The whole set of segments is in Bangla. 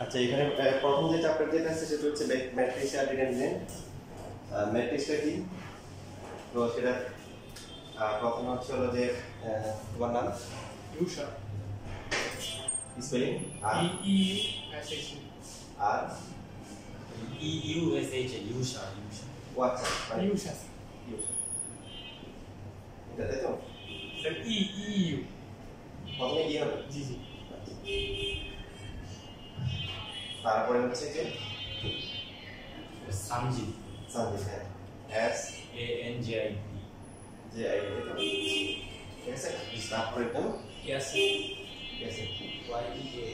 আচ্ছা এখানে প্রথম যে চ্যাপ্টার যেটা আছে সেটা হচ্ছে ম্যাট্রিক্স আর ডিটারমিনেন্ট। ম্যাট্রিক্সটা কি? তো সেটা প্রথমে হচ্ছে হলো যে তোমার নাম ইউশা, স্পেলিং আর ই এস এইচ আর E U S H Yusha Yusha. ও আচ্ছা ইউশা ইউশা এটা তাই তো স্যার ই ইউ প্রথমে কি হবে? জি জি। তারপরে হচ্ছে যে সামজিৎ সানজিৎ, হ্যাঁ S A N G I T যে আই তাই তো ঠিক আছে। তারপরে তো ইয়াস ঠিক আছে Y E A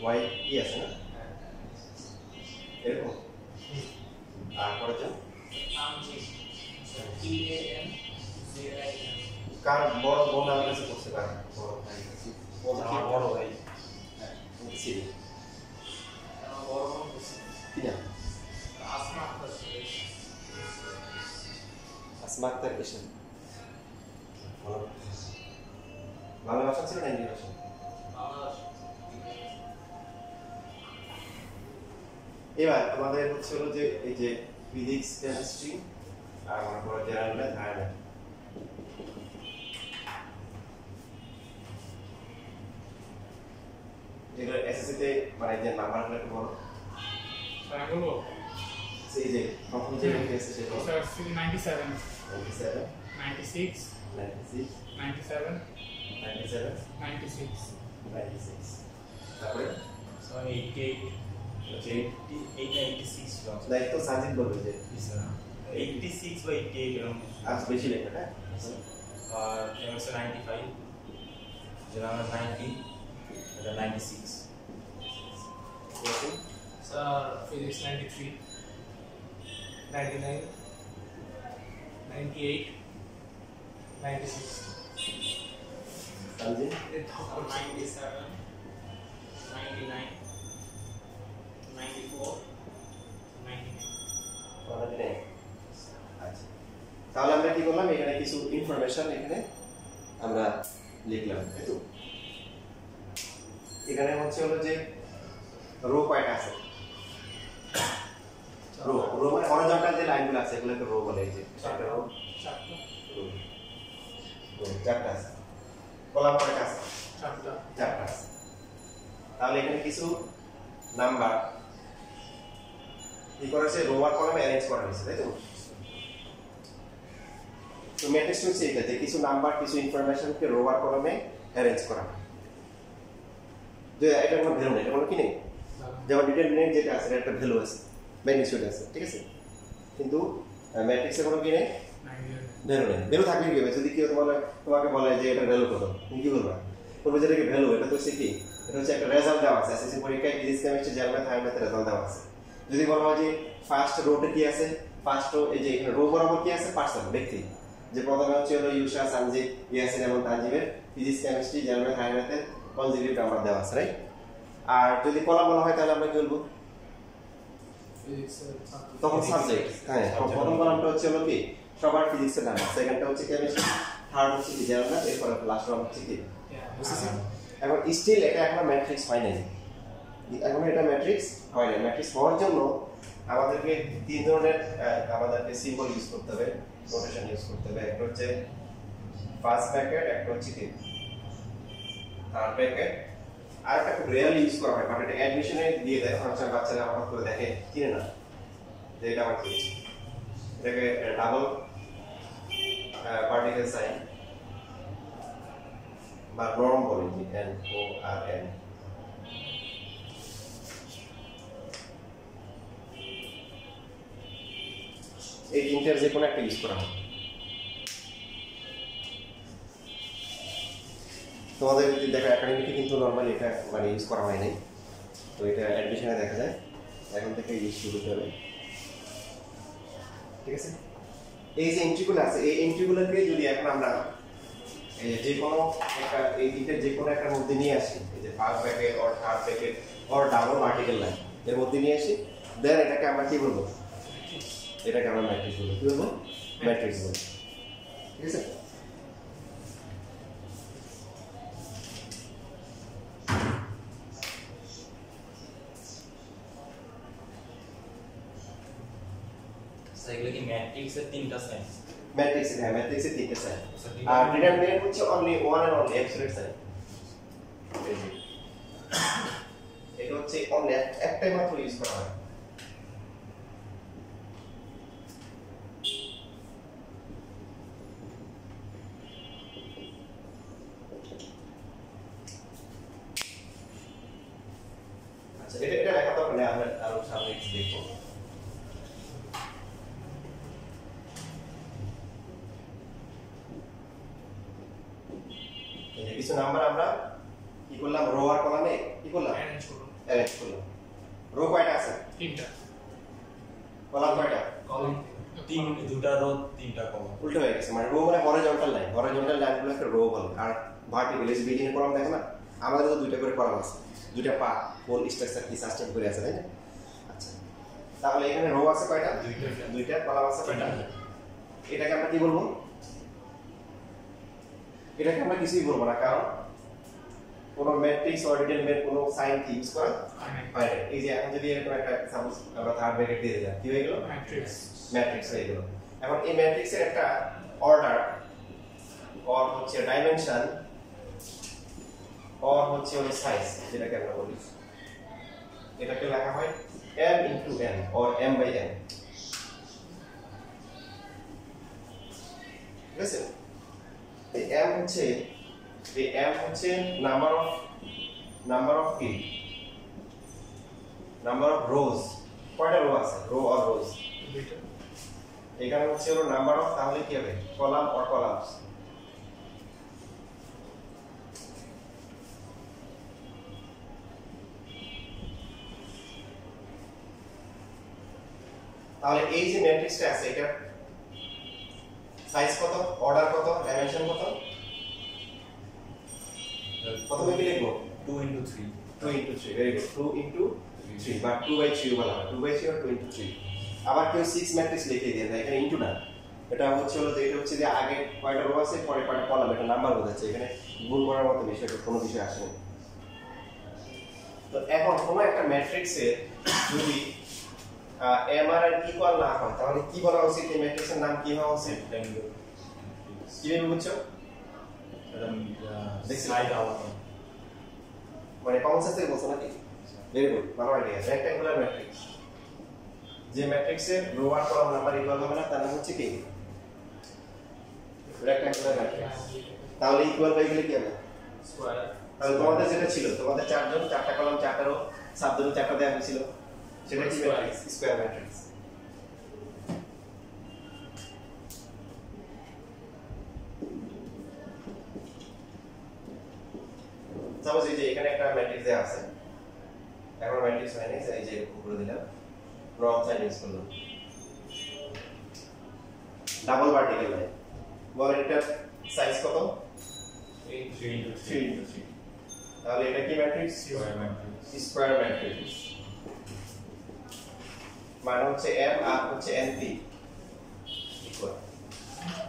Y E আছে না এরকম। তারপরে তো Samjit E A N J I N. কার বড় বোন আমার কাছে পড়ছে, কার বড় ভাই কাছে আমার বড় ভাই। হ্যাঁ বলছি আমার বড় বোন বলছে কি না আসমা আক্তার সুরেশ। আসমা আক্তার এসেন বাংলা ভাষা ছিল না ইংরেজি ভাষা? এবার তোমাদের হচ্ছে হলো যে এই যে ফিজিক্স কেমিস্ট্রি আর মনে করো জেনারেল ম্যাথ হায়ার ম্যাথ, যেগুলো এসএসসি তে মানে যে নাম্বারগুলো একটু বলো। স্যার আমি বলবো সেই যে প্রথম যে এসএসসি সেটা স্যার 97 97 96 96 97 97 96 96 তারপরে সো 88 86 ছিল। দায়িত্ব সাজিদ বলবে যে 86 বা 88 এরকম। আজ বেশি লেখা হ্যাঁ আর কেমিস্ট্রি 95, জেনারেল 90, এটা 96। Sir physics 93 99 98 96 Sajid 97, 99, 94, 99। আচ্ছা তাহলে আমরা কি করলাম, এখানে কিছু ইনফরমেশন এখানে আমরা লিখলাম তাই তো। এখানে হচ্ছে হলো যে রো কয়টা আছে, রো রো মানে হরিজন্টাল যে লাইনগুলো আছে এগুলোকে রো বলে। এই যে একটা রো চারটা আছে, কলাম কয়টা আছে? চারটা আছে। তাহলে এখানে কিছু নাম্বার কি করেছে, রো আর কলামে অ্যারেঞ্জ করা হয়েছে তাই তো। তো ম্যাট্রিক্স হচ্ছে এটা যে কিছু নাম্বার কিছু ইনফরমেশনকে রো আর কলামে অ্যারেঞ্জ করা। যে এটা কোনো ভ্যালু নেই, এটা কোনো কি নেই, যেমন ডিটারমিনেন্ট যেটা আছে এটা একটা ভ্যালু আছে, ম্যাগনিটিউড আছে ঠিক আছে, কিন্তু ম্যাট্রিক্সে কোনো কি নেই, ভ্যালু নেই। ভ্যালু থাকবে কি হবে, যদি কেউ তোমাকে বলে যে এটা ভ্যালু কত, তুমি কি বলবা? বলবে যে এটা ভ্যালু, এটা তো হচ্ছে কি, এটা হচ্ছে একটা রেজাল্ট দেওয়া আছে এসএসসি পরীক্ষায় physics chemistry general math higher ম্যাথের রেজাল্ট দেওয়া আছে। যদি বলা হয় যে ফার্স্ট রোতে কি আছে, ফার্স্ট রো এই যে এখানে রো বরাবর কি আছে, পার্সন ব্যক্তি, যে প্রথমে হচ্ছে হলো ইউশা, সানজিৎ, ইয়াসিন এবং তানজিমের physics chemistry general math higher ম্যাথের কনজিকিউটিভ নাম্বার দেওয়া আছে রাইট। আর যদি কলাম বলা হয় তাহলে আমরা কি বলবো, তখন সাবজেক্ট। হ্যাঁ প্রথম কলামটা হচ্ছে হলো কি সবার ফিজিক্সের নাম্বার, সেকেন্ডটা হচ্ছে কেমিস্ট্রি, থার্ড হচ্ছে কি জেনারেল ম্যাথ, এরপর লাস্ট ওয়ান হচ্ছে কি বুঝছেন। এখন স্টিল এটা এখনো ম্যাট্রিক্স হয় নাই, এখন এটা ম্যাট্রিক্স হয় না। ম্যাট্রিক্স হওয়ার জন্য আমাদেরকে তিন ধরনের আমাদেরকে সিম্বল ইউজ করতে হবে, নোটেশন ইউজ করতে হবে। একটা হচ্ছে ফার্স্ট ব্র্যাকেট, একটা হচ্ছে কি থার্ড ব্র্যাকেট, আর একটা খুব রেয়ারলি ইউজ করা হয়, বাট এটা অ্যাডমিশনে দিয়ে দেয় অনেক সময় বাচ্চারা হঠাৎ করে দেখে চিনে না যে এটা আমার কি, এটাকে ডাবল পার্টিকেল সাইন বা নরম বলে, এন ও আর এন। এই তিনটার যে কোনো একটা ইউজ করা হয়। তোমাদের যদি দেখো একাডেমিকে কিন্তু নর্মালি এটা মানে ইউজ করা হয় নাই, তো এটা অ্যাডমিশনে দেখা যায়, এখন থেকে ইউজ শুরু করতে হবে ঠিক আছে। এই যে এন্ট্রিগুলো আছে এই এন্ট্রিগুলোকে যদি এখন আমরা যে কোনো একটা এই তিনটের যে কোনো একটার মধ্যে নিয়ে আসি, এই যে first bracket or third bracket or double particle line এর মধ্যে নিয়ে আসি, দেন এটাকে আমরা কি বলবো, এটাকে আমরা ম্যাট্রিক্স বলবো। কি বলবো? ম্যাট্রিক্স বলবো ঠিক আছে। এগুলো কি ম্যাট্রিক্সের তিনটা সাইন? ম্যাট্রিক্সের তিনটে সাইন। আর ডিটারমিনেন্ট হচ্ছে only one and only absolute sign. এটা হচ্ছে অনলি একটাই মাত্র ইউজ করা হয়। আচ্ছা এটা লেখা দরকার নেই, আমরা আরো সামনে দেখবো। কিছু নাম্বার আমরা কি করলাম, রো আর কলামে কি করলাম, অ্যারেঞ্জ করলাম। রো কয়টা আছে? তিনটা। কলাম কয়টা? কলাম দুটা রো তিনটা কলাম। উল্টো হয়ে গেছে, মানে রো মানে হরিজন্টাল লাইন, হরিজন্টাল লাইনগুলোকে রো বলে। আর ভার্টিক্যাল এই বিল্ডিং এর কলাম দেখো না, আমাদের তো দুইটা করে কলাম আছে, দুইটা পা হোল স্ট্রাকচার কি সাস্টেইন করে আছে, তাই না? আচ্ছা তাহলে এখানে রো আছে কয়টা? দুইটা। কলাম আছে কয়টা? এটাকে আমরা কি বলবো? এটাকে আমরা কিছুই বলবো না, কারণ কোন ম্যাট্রিক্স অর ডিটারমিনেন্ট কোন সাইন কি ইউজ করা হয় না। এই যে এখন যদি এরকম একটা সাপোজ আমরা থার্ড ব্র্যাকেট দিয়ে দিলাম, কি হয়ে গেল? ম্যাট্রিক্স হয়ে গেল। এখন এই ম্যাট্রিক্সের একটা অর্ডার অর হচ্ছে ডাইমেনশন অর হচ্ছে ওই সাইজ, যেটাকে আমরা বলি, এটাকে লেখা হয় m into n or m by n। ঠিক আছে? এই m হচ্ছে নাম্বার অফ কি, নাম্বার অফ রোজ। কয়টা রো আছে? রো অর রোজ দুইটা। এখানে হচ্ছে হলো নাম্বার অফ, তাহলে কি হবে? Column or columns. তাহলে এই যে ম্যাট্রিক্সটা আছে এটা সাইজ কত, অর্ডার কত, ডাইমেনশন কত? প্রথমে কি লিখবো? 2 into 3। 2 into 3, very good. 2 into 3 বা 2 by 3 বলা হয়। 2 by 3 or 2 into 3। আবার কেউ 6 ম্যাট্রিক্স লিখে দিয়ে দেয়, এখানে ইনটু না। এটা হচ্ছে হলো যে এটা হচ্ছে যে আগে কয়টা রো আছে, পরে কয়টা কলাম, এটা নাম্বার বোঝাচ্ছে। এখানে গুণ করার মতো বিষয় কোনো বিষয় আসে না। তো এখন কোন একটা ম্যাট্রিক্সের যদি m আর n ইকুয়াল না হয়, তাহলে কি বলা উচিত? এই ম্যাট্রিক্সের নাম কি হওয়া উচিত? কি বুঝছো? সাইড আলাদা, মানে কমন সেন্স থেকে বলছো নাকি? ভেরি গুড, ভালো আইডিয়া। রেক্ট্যাঙ্গুলার ম্যাট্রিক্স, যে ম্যাট্রিক্সের রো আর কলাম নাম্বার ইকুয়াল হবে না, তার নাম হচ্ছে কি? Rectangular matrix. তাহলে ইকুয়াল হয়ে গেলে কি হবে? স্কয়ার। তাহলে তোমাদের যেটা ছিল, তোমাদের চারজন, চারটা কলাম, চারটা রো, সাবজেক্ট চারটা দেওয়া হয়েছিল, সেটা কি ম্যাট্রিক্স? Square matrix. সাপোজ এই যে এখানে একটা ম্যাট্রিক্স দেওয়া আছে, এখন ম্যাট্রিক্স হয় না, এই যে উপরে দিলাম, রং সাইড ইউজ করলাম, ডাবল ভার্টিক্যাল লাইন। বলেন এটা সাইজ কত? 3 into 3 into 3। তাহলে এটা কি matrix? Square matrix. Square matrix. মানে হচ্ছে m আর হচ্ছে n ইকুয়াল।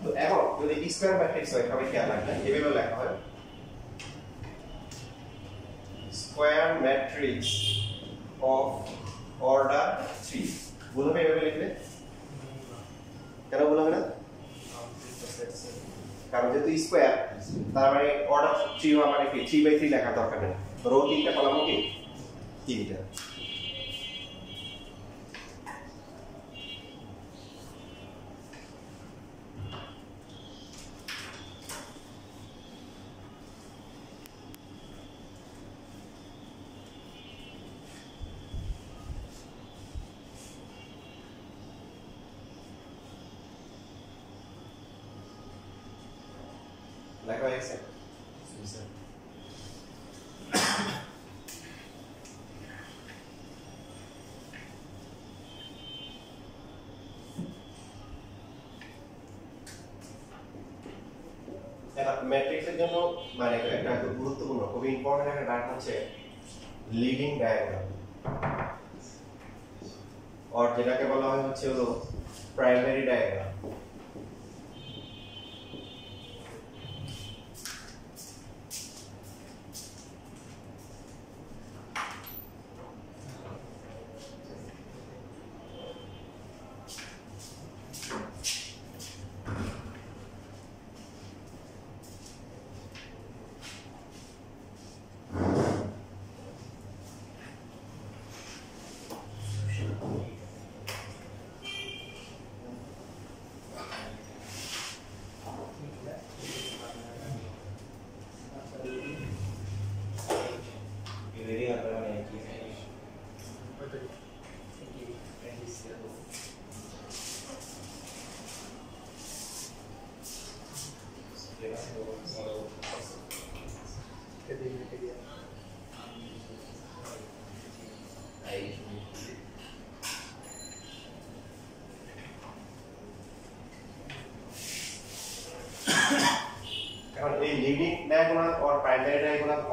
তো এখন যদি স্কয়ার ম্যাট্রিক্স হয়, সবাই খেয়াল রাখবেন, এভাবে লেখা হয় স্কয়ার ম্যাট্রিক্স অফ অর্ডার 3। বুঝবে এভাবে লিখলে? কেন বলবে না? কারণ যেহেতু স্কয়ার, তার মানে অর্ডার 3 হওয়া মানে কি 3 by 3 লেখা দরকার নেই। রো 3টা কলামও কি 3টা। লেখা হয়ে গেছে? ম্যাট্রিক্সের জন্য মানে একটা গুরুত্বপূর্ণ, খুবই ইম্পর্টেন্ট একটা ডাটা হচ্ছে লিডিং ডায়াগ্রাম, আর যেটাকে বলা হয় হচ্ছে হলো primary diagram.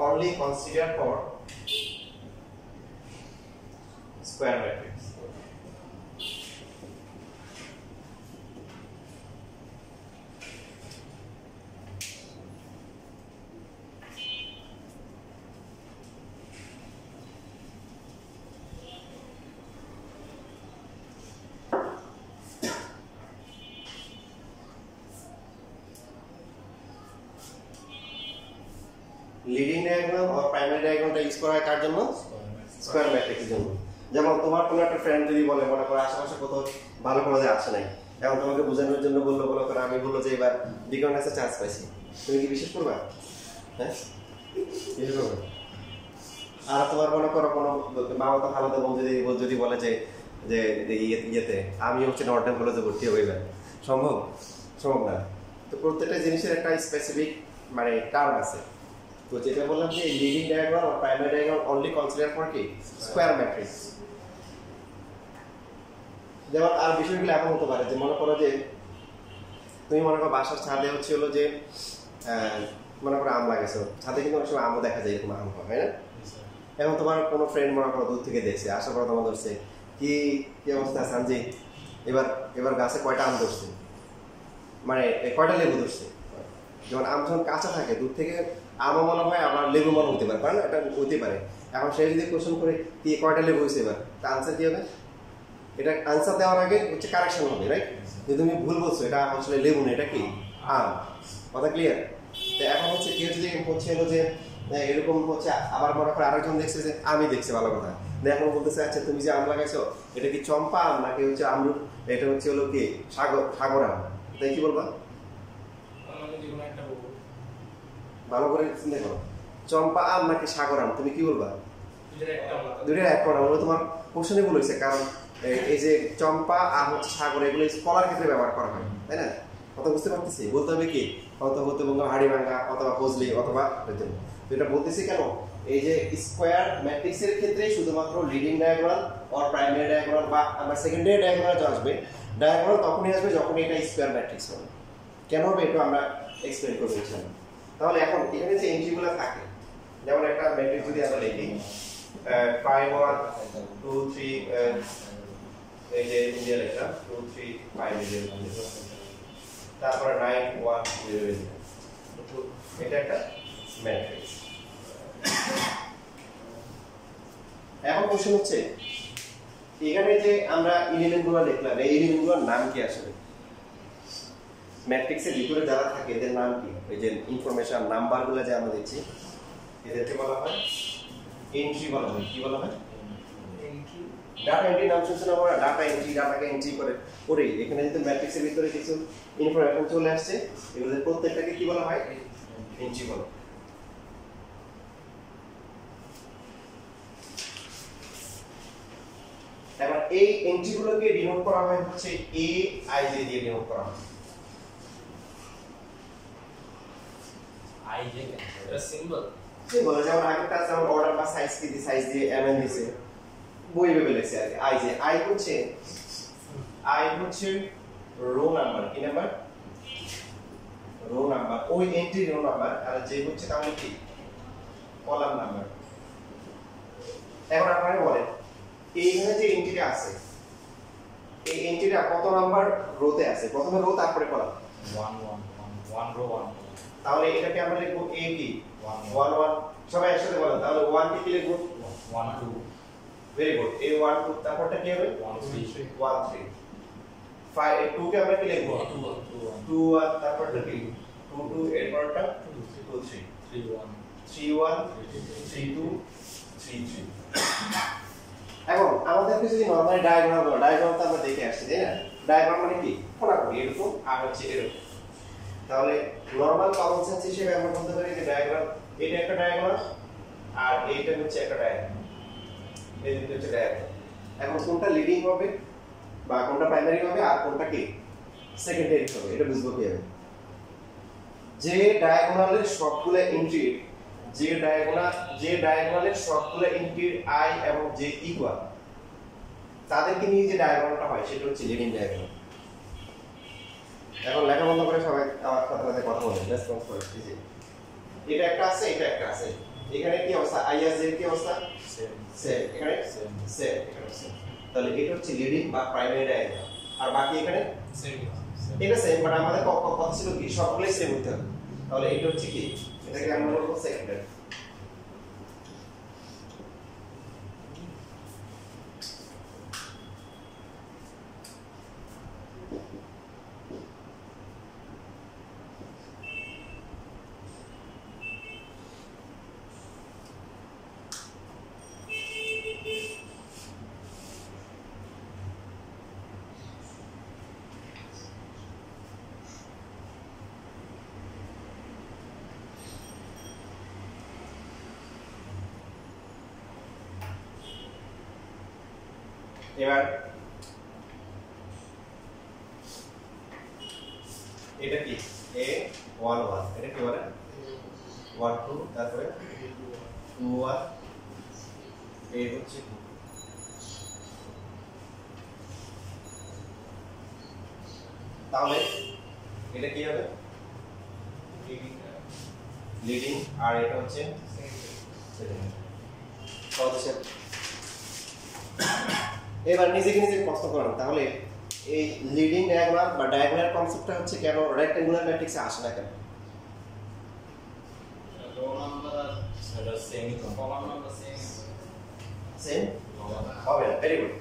only considered for square matrix. Leading diagram আর প্রাইমারি ডায়াগ্রামটা ইউজ করা হয় কার জন্য? স্কয়ার ম্যাট্রিক্সের জন্য। যেমন তোমার কোনো একটা ফ্রেন্ড যদি বলে মনে করো আশেপাশে কোথাও ভালো কলেজে আসে নাই, এখন তোমাকে বোঝানোর জন্য বললো করে আমি বললো যে এবার বিকনেসে চান্স পাইছি, তুমি কি বিশ্বাস করবা? হ্যাঁ, বিশ্বাস করবে? আর তোমার মনে করো কোনো মামা তো ভালো এবং যদি বলে যে যে ইয়েতে আমি হচ্ছে নর্টন কলেজে ভর্তি হবো, এবার সম্ভব? সম্ভব না। তো প্রত্যেকটা জিনিসের একটা স্পেসিফিক মানে টার্ম আছে। তো যেটা বললাম যে লিডিং ডায়াগ্রাম আর primary diagram only consider for কি স্কয়ার ম্যাট্রিক্স। যেমন আর বিষয়গুলো এমন হতে পারে যে মনে করো যে তুমি মনে করো বাসার ছাদে হচ্ছে হলো যে মনে করো আম লাগাইছো, ছাদে কিন্তু অনেক সময় আমও দেখা যায়, এরকম আম হয় না? এখন তোমার কোনো ফ্রেন্ড মনে করো দূর থেকে দেখছে, আসার পর তোমার ধরছে কি কি অবস্থা সানজি, এবার গাছে কয়টা আম ধরছে, মানে কয়টা লেবু ধরছে। যেমন আম যখন কাঁচা থাকে দূর থেকে আমও মনে হয় আবার লেবু মনে হতে পারে, না? এটা হতে পারে। এখন সে যদি কোশ্চেন করে কি কয়টা লেবু হয়েছে, এবার তা আনসার কি হবে? এটা আনসার দেওয়ার আগে হচ্ছে কারেকশন হবে, রাইট? যে তুমি ভুল বলছো, এটা আসলে লেবু না, এটা কি আম। কথা ক্লিয়ার? তো এখন হচ্ছে কেউ যদি হচ্ছে হলো যে এরকম হচ্ছে আবার মনে করে আরেকজন দেখছে যে আমি দেখছে, ভালো কথা, এখন বলতেছে আচ্ছা তুমি যে আম লাগাইছো এটা কি চম্পা আম নাকি হচ্ছে আমরুট, এটা হচ্ছে হলো কি সাগর আম, তাই কি বলবা? ভালো করে চিন্তা করো, চম্পা আম নাকি সাগর আম, তুমি কি বলবা? দুইটার একটা না, ওগুলো তোমার কোশ্চেনে বলেছে, কারণ এই যে চম্পা আম হচ্ছে সাগর, এগুলো কলার ক্ষেত্রে ব্যবহার করা হয়, তাই না? কথা বুঝতে পারতেছি? বলতে হবে কি অথবা হতে বলতে হাড়ি ভাঙ্গা অথবা ফজলি অথবা এটা বলতেছি কেন, এই যে স্কয়ার ম্যাট্রিক্সের ক্ষেত্রে শুধুমাত্র লিডিং ডায়াগ্রাম আর প্রাইমারি ডায়াগ্রাম বা আমরা সেকেন্ডারি ডায়াগ্রাম আসবে, ডায়াগ্রাম তখনই আসবে যখন এটা স্কয়ার ম্যাট্রিক্স হবে। কেন হবে একটু আমরা এক্সপ্লেন করবো ইনশাআল্লাহ। তাহলে এখন এখানে যে এন্ট্রিগুলো থাকে, যেমন একটা ম্যাট্রিক্স যদি আমরা লিখি 5 1 2 3 এই যে ইন্ডিয়া লেখা 2 3 5 0, তারপরে 9 1 0, এটা একটা ম্যাট্রিক্স। এখন কোশ্চেন হচ্ছে এখানে যে আমরা এলিমেন্টগুলো লিখলাম, এই এলিমেন্টগুলোর নাম কি আসলে? ম্যাট্রিক্সের ভিতরে যারা থাকে এদের নাম কি? এই যে ইনফরমেশন নাম্বারগুলো যে আমরা দিচ্ছি এদেরকে বলা হয় এন্ট্রি বলা হয়। কি বলা হয়? এন্ট্রি। ডাটা এন্ট্রি নাম শুনছেন আমরা, ডাটা এন্ট্রি, ডাটাকে এন্ট্রি করে এখানে যদি ম্যাট্রিক্সের ভিতরে কিছু ইনফরমেশন চলে আসছে, এগুলোর প্রত্যেকটাকে কি বলা হয়? এন্ট্রি বলা হয়। এবার এই এন্ট্রিগুলোকে ডিনোট করা হয় হচ্ছে এ আই জে দিয়ে ডিনোট করা হয়। I J এটা সিম্বল। সিম্বল, যেমন আগেরটা যেমন অর্ডার বা সাইজ কি দিয়ে সাইজ দিয়ে এমএন দিছে, বই ভেবে লেখছে আর আই জে। আই হচ্ছে রো নাম্বার, কি নাম্বার? রো নাম্বার, ওই এন্ট্রি রো নাম্বার, আর জে হচ্ছে তাহলে কি কলাম নাম্বার। এখন আপনারা বলেন এইখানে যে এন্ট্রিটা আছে, এই এন্ট্রিটা কত নাম্বার রোতে আছে? প্রথমে রো তারপরে কলাম। 1 1 1 row 1 তাহলে এটাকে আমরা লিখবো এ কি 1 1 1, সবাই একসাথে বলেন। তাহলে 1 কে কি লিখবো? 1 2 ভেরি গুড। এই 1 2 তারপরটা কি হবে? 1 3 1 3। 5 2 কে আমরা কি লিখবো? 2 1, তারপরটা কি 2 2, এরপরটা 2 3 3 1 3 1 3 2 3 3। এখন আমাদেরকে যদি নরমাল ডায়াগ্রাম তো আমরা দেখে আসছি, তাই না? ডায়াগ্রাম মানে কি কোনাকুনি এরকম আর হচ্ছে এরকম। তাহলে নরমাল কমন সেন্স হিসেবে আমরা বলতে পারি যে ডায়াগ্রাম, এটা একটা ডায়াগ্রাম আর এইটা হচ্ছে একটা ডায়াগ্রাম, এই দুটো হচ্ছে ডায়াগ্রাম। এখন কোনটা লিডিং হবে বা কোনটা প্রাইমারি হবে আর কোনটা কি সেকেন্ডারি হবে, এটা বুঝবো কিভাবে? যে ডায়াগোনালের সবগুলো এন্ট্রি, যে ডায়াগোনালের সবগুলো এন্ট্রির আই এবং জে ইকুয়াল, তাদেরকে নিয়ে যে ডায়াগ্রামটা হয় সেটা হচ্ছে লিডিং ডায়াগ্রাম। এখন লেখা বন্ধ করে সবাই আমার সাথে কথা বলেন, রেসপন্স করে। এটা একটা আছে, এটা একটা আছে, এখানে কি অবস্থা আইএস এর কি অবস্থা সেম সেম এখানে সেম সেম এখানে সেম তাহলে এটা হচ্ছে লিডিং বা প্রাইমারি ডায়াগোনাল আর বাকি এখানে সেম এটা সেম বাট আমাদের কথা ছিল কি সবগুলোই সেম হতে হবে তাহলে এটা হচ্ছে কি এটাকে আমরা বলবো সেকেন্ডারি এবার এটা কি A11 এটা কি বলে 12 তারপরে 21 এই হচ্ছে 2 তাহলে এটা কি হবে লিডিং আর এটা হচ্ছে সেকেন্ডারি এবার নিজেকে নিজে প্রশ্ন করেন তাহলে এই লিডিং ডায়াগোনাল বা ডায়াগোনাল কনসেপ্টটা হচ্ছে কেন রেক্ট্যাঙ্গুলার ম্যাট্রিক্সে আসে না কেন রো নাম্বার আর সেটা সেমই তো কলাম নাম্বার সেম সেম হবে না ভেরি গুড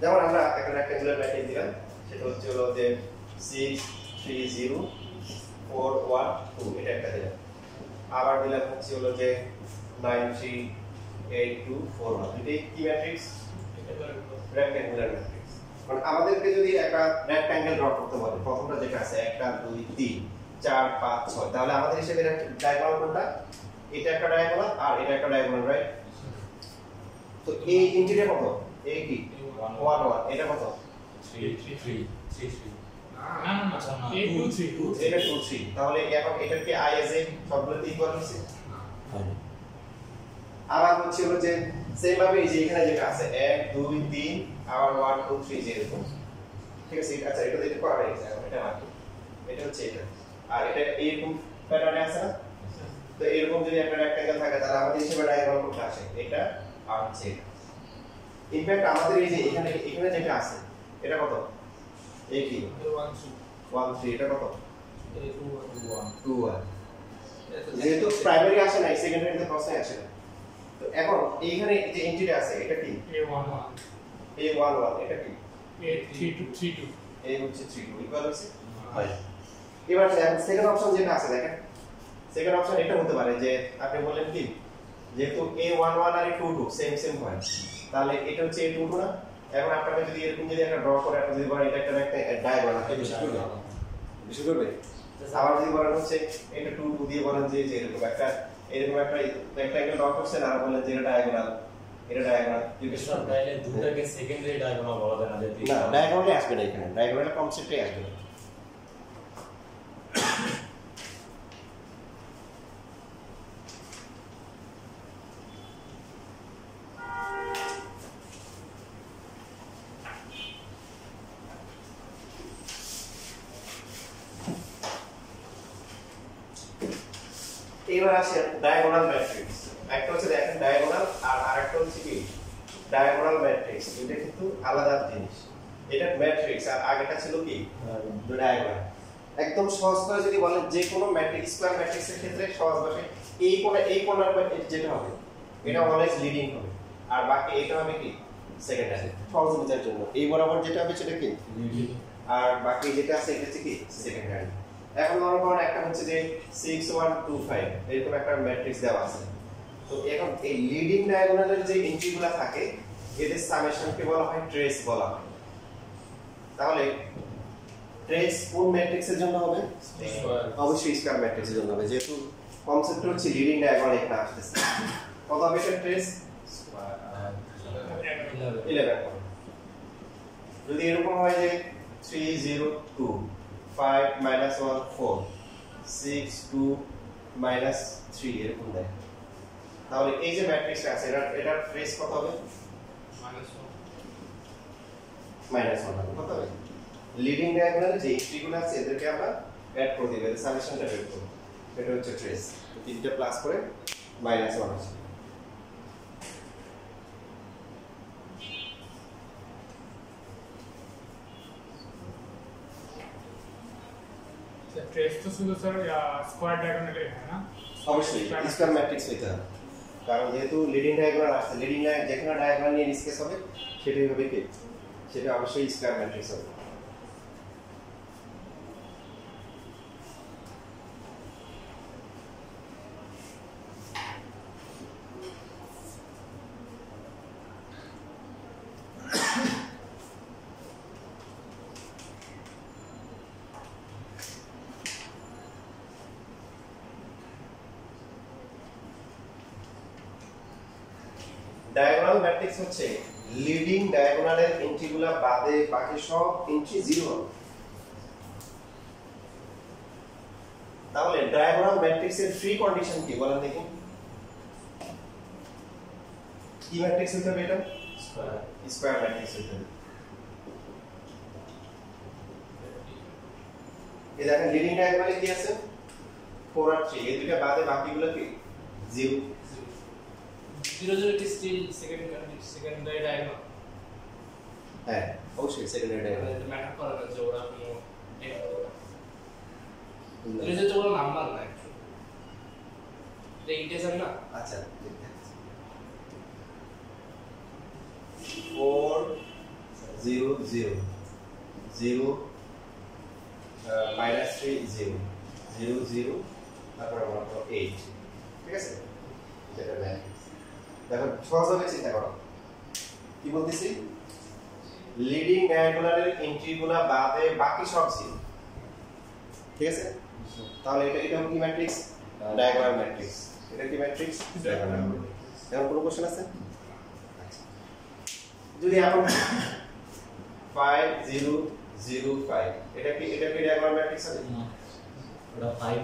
যেমন আমরা একটা রেক্ট্যাঙ্গুলার ম্যাট্রিক্স দিলাম সেটা হচ্ছে হলো যে 6 3 0 4 1 2 এটা একটা দিলাম আবার দিলাম হচ্ছে হলো যে 9 3 8 2 4 1 এটাই কি ম্যাট্রিক্স রেক্ট্যাঙ্গুলার ম্যাট্রিক্স মানে আমাদেরকে যদি একটা রেক্ট্যাঙ্গেল ড্র করতে বলে প্রথমটা যেটা আছে 1 2 3 4 5 6 তাহলে আমাদের হিসেবে ডায়াগোনাল কোনটা এটা একটা ডায়াগোনাল আর এটা একটা ডায়াগোনাল রাইট তো এই ইন্টিরিয়র কত এ কি 1 1 এটা কত 3 3 3 3 না না আচ্ছা না 8 2 3 এটা 2 3 তাহলে এখন এটা কি আইএসএ সবগুলোতে ইকুয়াল হচ্ছে আবার হচ্ছে হলো যে সেম ভাবে এই যে এখানে যেটা আছে 1 2 3 আবার 1 2 3 যেরকম ঠিক আছে আচ্ছা এটা দেখতে করা হয়েছে এটা বাকি এটা হচ্ছে এটা আর এটা এরকম প্যাটার্নে আছে না তো এরকম যদি একটা রেক্ট্যাঙ্গেল থাকে তাহলে আমাদের হিসেবে ডায়াগোনাল কোনটা আসে এটা আর হচ্ছে এটা ইনফ্যাক্ট আমাদের এই যে এখানে যেটা আছে এটা কত এই কি 1 3 এটা কত 2 1 যেহেতু প্রাইমারি আসে না সেকেন্ডারিতে প্রশ্ন আসে না তো এখন এইখানে যে এন্ট্রিটা আছে এটা কি A11 এটা কি এই হচ্ছে 32 ইকুয়াল হচ্ছে হয় এবার সেকেন্ড অপশন যেটা আছে দেখেন সেকেন্ড অপশন এটা হতে পারে যে আপনি বলেন কি যেহেতু A11 আর A22 সেম হয় তাহলে এটা হচ্ছে A22 না এখন আপনাকে যদি এরকম যদি একটা ড্র করে আপনি যদি বলেন এটা একটা ডায়াগোনাল আপনি বিষয় করবে আবার যদি বলেন হচ্ছে এটা 2 দিয়ে বলেন যে এরকম একটা রেক্ট্যাঙ্গেল ড্র করছেন আর বলেন যে এটা ডায়াগোনাল ইকুয়েশন তাইলে দুটাকে সেকেন্ডারি ডায়াগোনাল বলা যায় না যে না ডায়াগোনালে আসবে না এখানে ডায়াগোনাল কনসেপ্টে আসবে না এবার আসে ডায়াগোনাল ম্যাট্রিক্স একটা হচ্ছে দেখেন ডায়াগোনাল আর আরেকটা হচ্ছে কি ডায়াগোনাল ম্যাট্রিক্স এটা কিন্তু আলাদা জিনিস এটা ম্যাট্রিক্স আর আগেটা ছিল কি ডায়াগোনাল একদম সহজ করে যদি বলেন যে কোনো ম্যাট্রিক্স স্কয়ার ম্যাট্রিক্সের ক্ষেত্রে সহজ ভাষায় এই কোণার যেটা হবে এটা অলওয়েজ লিডিং হবে আর বাকি এটা হবে কি সেকেন্ডারি সহজ বোঝার জন্য এই বরাবর যেটা হবে সেটা কি লিডিং আর বাকি যেটা আছে এটা হচ্ছে কি সেকেন্ডারি এখন মনে করেন একটা হচ্ছে যে 6125 এরকম একটা ম্যাট্রিক্স দেওয়া আছে তো এখন এই লিডিং ডায়াগোনালের যে এন্ট্রিগুলো থাকে এদের সামেশনকে বলা হয় ট্রেস বলা হয় তাহলে ট্রেস কোন ম্যাট্রিক্সের জন্য হবে অবশ্যই স্কয়ার ম্যাট্রিক্সের জন্য হবে যেহেতু কনসেপ্ট হচ্ছে লিডিং ডায়াগোনাল এখানে আসতেছে কত হবে এটা ট্রেস 11 যদি এরকম হয় যে 302 5 minus 1 4 6 2 minus 3 এরকম দেয় তাহলে এই যে ম্যাট্রিক্সটা আছে এটা ট্রেস কত হবে -1 হবে কত হবে লিডিং ডায়াগোনালে যে এন্ট্রিগুলো আছে এদেরকে আমরা অ্যাড করে দিব এর সামেশনটা বের করব এটা হচ্ছে ট্রেস তিনটা প্লাস করে -1 আছে। ट्रेस तो শুধু স্যার স্কয়ার ডায়াগোনালে হয় না অবশ্যই স্কয়ার ম্যাট্রিক্স হইতে হবে, কারণ যেহেতু লিডিং ডায়াগোনাল আসছে, লিডিং যেখানে ডায়াগোনাল নিয়ে ডিসকাস হবে সেটাই হবে কি, সেটা অবশ্যই স্কয়ার ম্যাট্রিক্স হবে। ডায়াগোনাল ম্যাট্রিক্স হচ্ছে লিডিং ডায়াগোনালের এন্ট্রিগুলো বাদে বাকি সব এন্ট্রি 0 হবে। তাহলে ডায়াগোনাল ম্যাট্রিক্সের ফ্রি কন্ডিশন কি বলেন দেখি? কি ম্যাট্রিক্স হতে হবে? এটা স্কয়ার ম্যাট্রিক্স হতে হবে। এই দেখেন লিডিং ডায়াগোনালে কি আছে? 4 আর 3, এই দুটো বাদে বাকিগুলো কি 0। 0 0 is still secondary diagonal. হ্যাঁ অবশ্যই সেকেন্ডারি ডায়াগোনাল এটা ম্যাটার করে না যে ওরা কোনো এটা করে। 0 0 তো কোনো নাম্বার না অ্যাকচুয়ালি। এটা ইন্টিজার না? আচ্ছা 4 0 0 0 -3 0 0 0 তারপর আমরা 8, ঠিক আছে? যেটা ম্যাট্রিক্স দেখো সহজভাবে চিন্তা করো, কি বলতেছি? লিডিং ডায়াগোনালের এন্ট্রিগুলো বাদে বাকি সব 0, ঠিক আছে? তাহলে এটা কি ম্যাট্রিক্স? Diagonal matrix. এটা কি ম্যাট্রিক্স? Diagonal matrix. এখন কোনো কোশ্চেন আছে? যদি এখন 5 0 0 5, এটা কি ডায়াগোনাল ম্যাট্রিক্স হবে? ওটা 5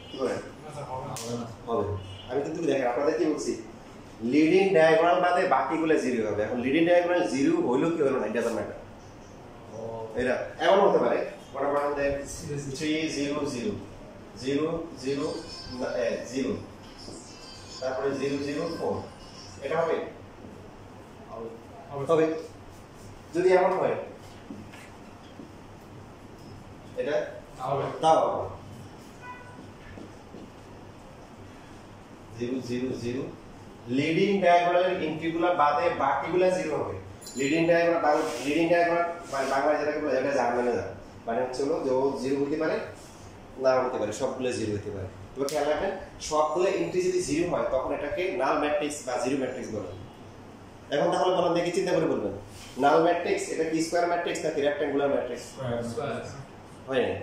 কি বলেন? না স্যার হবে না। হবে। আমি কিন্তু দেখেন আপনাদের কি বলছি, লিডিং ডায়াগোনাল বাদে বাকিগুলো 0 হবে। এখন লিডিং ডায়াগোনাল 0 হইলো কি হলো না, এটা ডাজন্ট ম্যাটার। এটা এমন হতে পারে, মনে করেন যে 3 0 0 0 0 0 তারপরে 0 0 4, এটা হবে? হবে। যদি এমন হয় এটা হবে তাও হবে 0 0 0। লিডিং ডায়াগোনালের এন্ট্রিগুলো বাদে বাকিগুলো 0 হবে। লিডিং ডায়াগোনাল মানে বাংলা যেটাকে বলে এটা জার্মানে না, মানে হচ্ছে হলো যে ও 0 হতে পারে না হতে পারে, সবগুলো 0 হতে পারে। তবে খেয়াল রাখবেন সবগুলো এন্ট্রি যদি 0 হয় তখন এটাকে নাল ম্যাট্রিক্স বা জিরো ম্যাট্রিক্স বলে। এখন তাহলে বলেন দেখি, চিন্তা করে বলবেন নাল ম্যাট্রিক্স এটা কি স্কয়ার ম্যাট্রিক্স নাকি রেক্ট্যাঙ্গুলার ম্যাট্রিক্স? স্কয়ার। হয় না,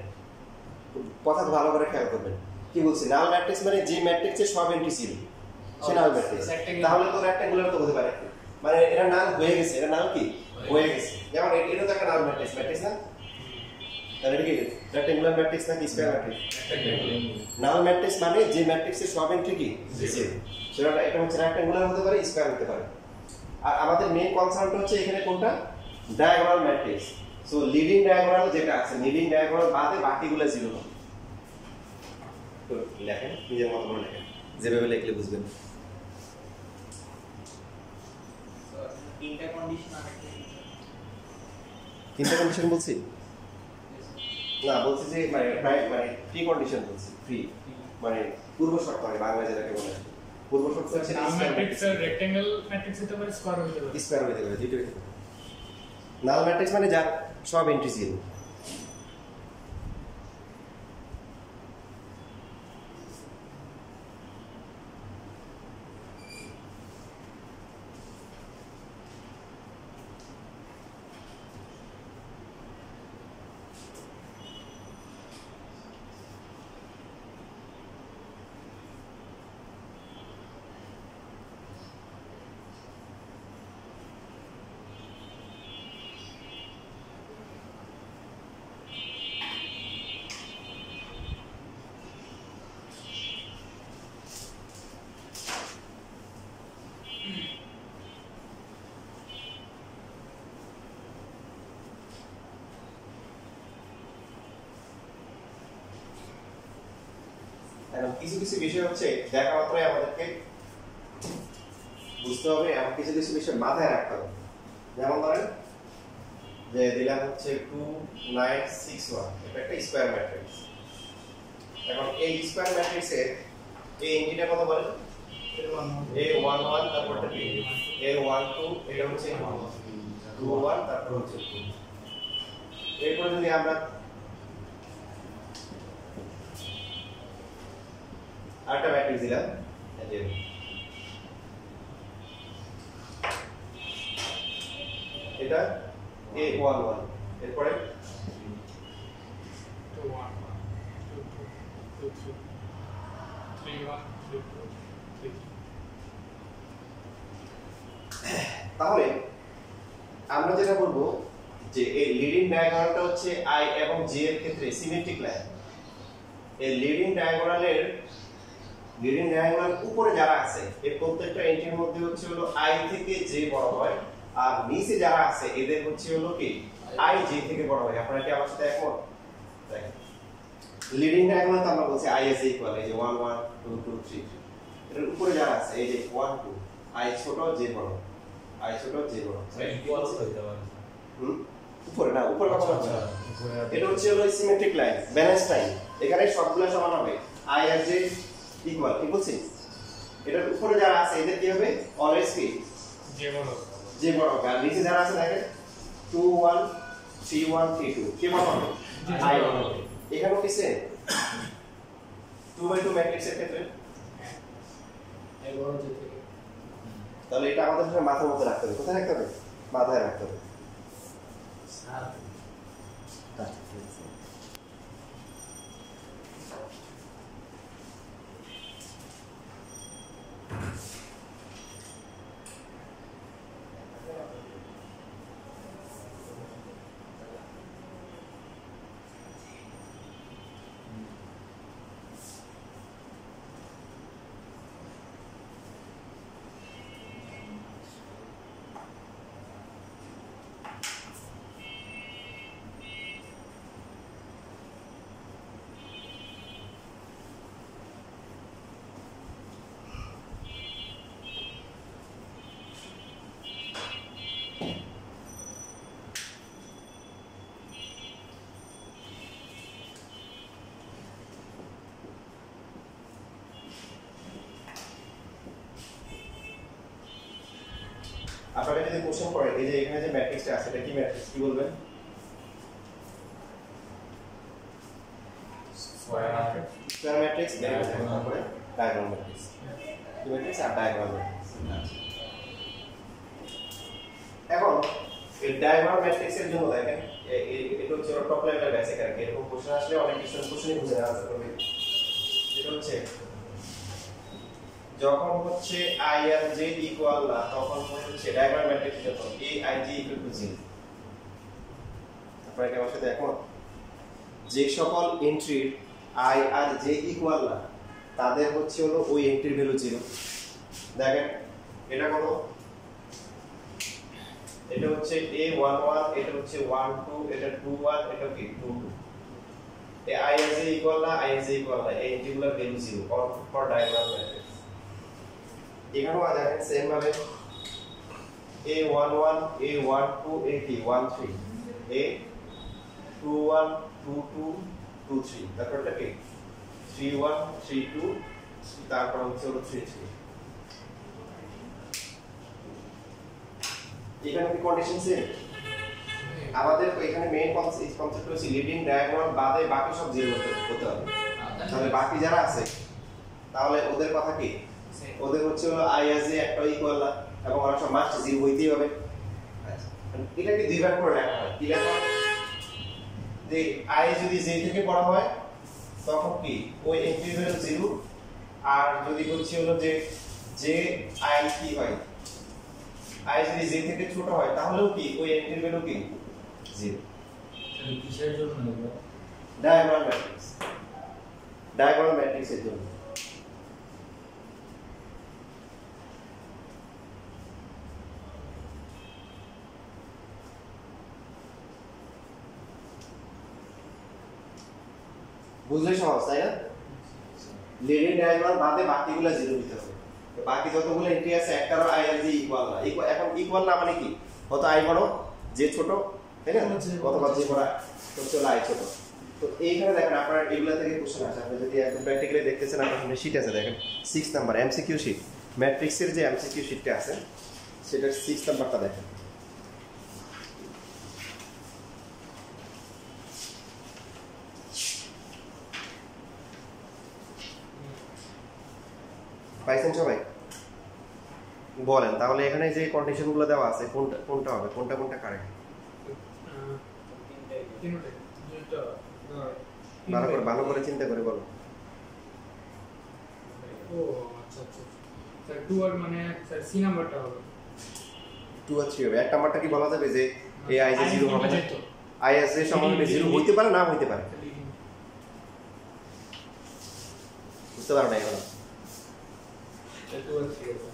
কথা ভালো করে খেয়াল করবেন। কি বলছি? নাল ম্যাট্রিক্স মানে যে ম্যাট্রিক্সের সব এন্ট্রি 0 সে নাল ম্যাট্রিক্স। তাহলে তো রেক্ট্যাঙ্গুলার তো হতে পারে, মানে এটা নাল হয়ে গেছে, এটা নাল কি হয়ে গেছে। যেমন এটা তো একটা নাল ম্যাট্রিক্স না? তাহলে এটা কি রেক্ট্যাঙ্গুলার ম্যাট্রিক্স নাকি স্কয়ার ম্যাট্রিক্স? নাল ম্যাট্রিক্স মানে যে ম্যাট্রিক্সের সব এন্ট্রি কি 0, সেটা এটা হচ্ছে রেক্ট্যাঙ্গুলার হতে পারে, স্কয়ার হতে পারে। আর আমাদের মেইন কনসার্ন হচ্ছে এখানে কোনটা? Diagonal matrix. So leading diagonal যেটা আছে, লিডিং ডায়াগোনাল বাদে বাকিগুলো 0 হবে। তো লেখেন নিজের মতো করে লেখেন, যেভাবে লিখলে বুঝবেন। তিনটা কন্ডিশন আছে। তিনটা কন্ডিশন বলছি না, বলছি যে মানে ফ্রি কন্ডিশন বলছি, ফ্রি মানে পূর্ব শর্ত, মানে বাংলা যেটাকে বলে পূর্ব শর্ত হচ্ছে নাল ম্যাট্রিক্স এর রেক্ট্যাঙ্গেল ম্যাট্রিক্স হতে পারে, স্কয়ার হতে পারে। স্কয়ার হতে পারে, দুটো হতে পারে। নাল ম্যাট্রিক্স মানে যার সব এন্ট্রি 0। কিছু কিছু বিষয় হচ্ছে দেখা মাত্রই আমাদেরকে বুঝতে হবে এবং কিছু কিছু বিষয় মাথায় রাখতে হবে। যেমন ধরেন যে দিলাম হচ্ছে 2961, এটা একটা স্কয়ার ম্যাট্রিক্স। এখন এই স্কয়ার ম্যাট্রিক্সের এই এন্ট্রিটা কত বলেন? A11, তারপরটা কি A12, এটা হচ্ছে 21, তারপর হচ্ছে 2। এরপর যদি আমরা আরেকটা ম্যাট্রিক্স দিলাম, এই যে এটা A11, এরপরে 2 1 2 2 2 3 1 3 2 3 তাহলে আমরা যেটা বলবো যে এই লিডিং ডায়াগোনালটা হচ্ছে I এবং J এর ক্ষেত্রে সিমেট্রিক লাইন। এই লিডিং ডায়াগোনাল উপরে যারা আছে এই প্রত্যেকটা এন্ট্রির মধ্যে হচ্ছে হলো I থেকে J বড় হয়, আর নিচে যারা আছে এদের হচ্ছে হলো কি I J থেকে বড় হয়। আপনারা কি আমার সাথে একমত? দেখেন লিডিং ডায়াগোনাল তো আমরা বলছি I is equal, এই যে 1 1 2 2 3, এর উপরে যারা আছে এই যে 1 2, I ছোট J বড়, I ছোট J বড়, ইকুয়াল হইতে পারে। উপরে না, উপরে কথা হচ্ছে না। এটা হচ্ছে হলো সিমেট্রিক লাইন, ব্যালেন্স লাইন। এখানে সবগুলো সমান হবে, I আর J ইকুয়াল, কি বলছি? এটার উপরে যারা আছে এদের কি হবে? অলওয়েজ কি J বড় হবে, আর নিচে যারা আছে দেখেন 2 1 3 1 3 2, কি বড় হবে? I বড় হবে। এখানেও কি সেম 2 by 2 ম্যাট্রিক্সের ক্ষেত্রে? তাহলে এটা আমাদের মাথার মধ্যে রাখতে হবে। কোথায় রাখতে হবে? মাথায় রাখতে হবে। আপনারা যদি কোশ্চেন করেন এই যে এখানে যে ম্যাট্রিক্সটা আছে এটা কি ম্যাট্রিক্স, কি বলবেন? স্কয়ার ম্যাট্রিক্স, তারপরে ডায়াগোনাল ম্যাট্রিক্স, কি ম্যাট্রিক্স আর ডায়াগোনাল ম্যাট্রিক্স। এখন এই ডায়াগোনাল ম্যাট্রিক্সের জন্য দেখেন এটা হচ্ছে টপ লেভেলের বেসিক আর কি। এরকম কোশ্চেন আসলে অনেক কিছু কোশ্চেনই বুঝে আনসার করবে। এটা হচ্ছে যখন হচ্ছে I আর J ইকুয়াল না তখন হচ্ছে ডায়াগোনাল ম্যাট্রিক্স যখন A I J equal to 0। আপনারা কি আমার সাথে একমত? যে সকল এন্ট্রির I আর J ইকুয়াল না তাদের হচ্ছে হলো ওই এন্ট্রির ভ্যালু 0। দেখেন এটা কত? এটা হচ্ছে A11, এটা হচ্ছে 1 2, এটা 2 1, এটা কি 2 2। এই I আর J ইকুয়াল না, I আর J ইকুয়াল না, এই এন্ট্রিগুলোর ভ্যালু 0 ফর ডায়াগোনাল ম্যাট্রিক্স। এখানেও দেখেন সেম ভাবে A11 A12 A13 A21 22 23, তারপরটা কি 31 32, তারপর হচ্ছে হলো 33। এখানে কি কন্ডিশন সেম? আমাদের এখানে মেইন কনসেপ্ট হচ্ছে লিডিং ডায়াগোনাল বাদে বাকি সব 0 হতে হবে। তাহলে বাকি যারা আছে তাহলে ওদের কথা কি? ওদের হচ্ছে হলো I আর J একটা ইকুয়াল না এবং ওরা সব মাস্ট 0 হইতেই হবে। আচ্ছা এটাকে দুই ভাগ করে লেখা হয়। কি লেখা হয়? যে I যদি J থেকে বড় হয় তখন কি ওই এন্ট্রি ভ্যালু 0, আর যদি হচ্ছে হলো যে J I কি হয় I যদি J থেকে ছোট হয় তাহলেও কি ওই এন্ট্রি ভ্যালু কি 0। তাহলে কিসের জন্য এগুলো? ডায়াগোনাল ম্যাট্রিক্স, ডায়াগোনাল ম্যাট্রিক্সের জন্য। বুঝলে সহজ তাই না? লিডিং ডায়াগোনাল বাদে বাকিগুলো জিরো হতে হবে। তো বাকি যতগুলো এন্ট্রি আছে একটারও আই আর জি ইকুয়াল না। এখন ইকুয়াল না মানে কি, কত আই বড় যে ছোট, তাই না, কতবার যে বড় হচ্ছে আই ছোট। তো এইখানে দেখেন আপনারা এগুলা থেকে কোশ্চেন আসে, আপনি যদি একদম প্র্যাকটিক্যালি দেখতেছেন, আপনার সামনে শীট আছে দেখেন 6 নাম্বার এমসিকিউ শীট, ম্যাট্রিক্সের যে এমসিকিউ শীটটা আছে সেটার 6 নাম্বারটা দেখেন। পাইছেন সবাই? বলেন তাহলে এখানে যে কন্ডিশনগুলো দেওয়া আছে কোনটা কোনটা হবে, কোনটা কোনটা কারেক্ট? ভালো করে চিন্তা করে বলো। ও আচ্ছা আচ্ছা স্যার 2 আর মানে স্যার সি নাম্বারটা হবে 2 আর 3 হবে। এক নাম্বারটা কি বলা যাবে যে এই আই যে 0 হবে না, আই এস এর সমান 0 হইতে পারে না হইতে পারে, বুঝতে পারো না এখন? 2 আর 3 হবে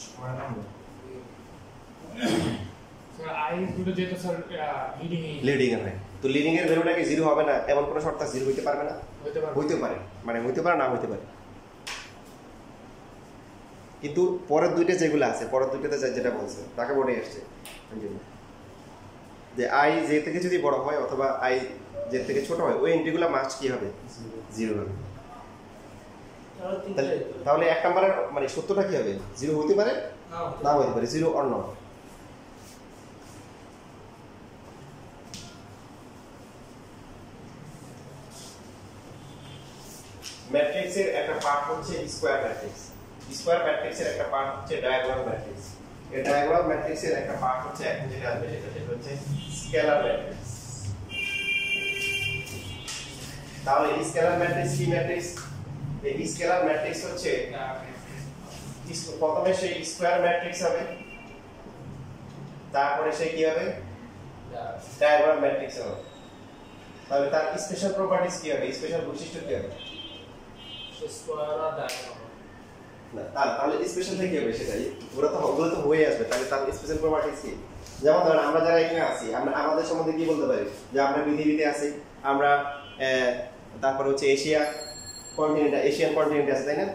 ছয় নম্বর স্যার আই দুটো যেটা স্যার লিডিং এর হয়, তো লিডিং এর ভ্যালুটা কি 0 হবে না, এমন কোনো শর্ত 0 হইতে পারবে না? হইতে পারে, মানে হইতে পারে না হইতে পারে। কিন্তু পরের দুইটা যেগুলো আছে, পরের দুইটাতে যেটা বলছে তাকে বোর্ডে আসছে যে আই জে থেকে যদি বড় হয় অথবা আই জে থেকে ছোট হয়, ওই এন্ট্রিগুলো মাস্ট কি হবে, 0 হবে। তাহলে এক নম্বরের মানে সত্যটা কি হবে, 0 হইতে পারে না হইতে পারে, 0 অর নট। ম্যাট্রিক্সের একটা পার্ট হচ্ছে স্কয়ার ম্যাট্রিক্স, স্কয়ার ম্যাট্রিক্সের একটা পার্ট হচ্ছে ডায়াগোনাল ম্যাট্রিক্স, এই ডায়াগোনাল ম্যাট্রিক্সের একটা পার্ট হচ্ছে এখন যেটা আসবে সেটা হচ্ছে স্কেলার ম্যাট্রিক্স। তাহলে স্কেলার ম্যাট্রিক্স কি ম্যাট্রিক্স? এই স্কেলার ম্যাট্রিক্স হচ্ছে প্রথমে সেই স্কয়ার ম্যাট্রিক্স হবে, তারপরে সে কি হবে, ডায়াগোনাল ম্যাট্রিক্স হবে। তাহলে তার স্পেশাল প্রপার্টিজ কি হবে, স্পেশাল বৈশিষ্ট্য কি হবে? স্কয়ার আর ডায়াগোনাল না তাহলে স্পেশাল থেকে হবে সেটাই, ওগুলো তো হয়ে আসবে। তাহলে তার স্পেশাল প্রপার্টিজ কি? যেমন ধরেন আমরা যারা এখানে আছি, আমরা আমাদের সম্বন্ধে কি বলতে পারি, যে আমরা পৃথিবীতে আছি, আমরা তারপরে হচ্ছে এশিয়ান কন্টিনেন্টে আছে, তাই না?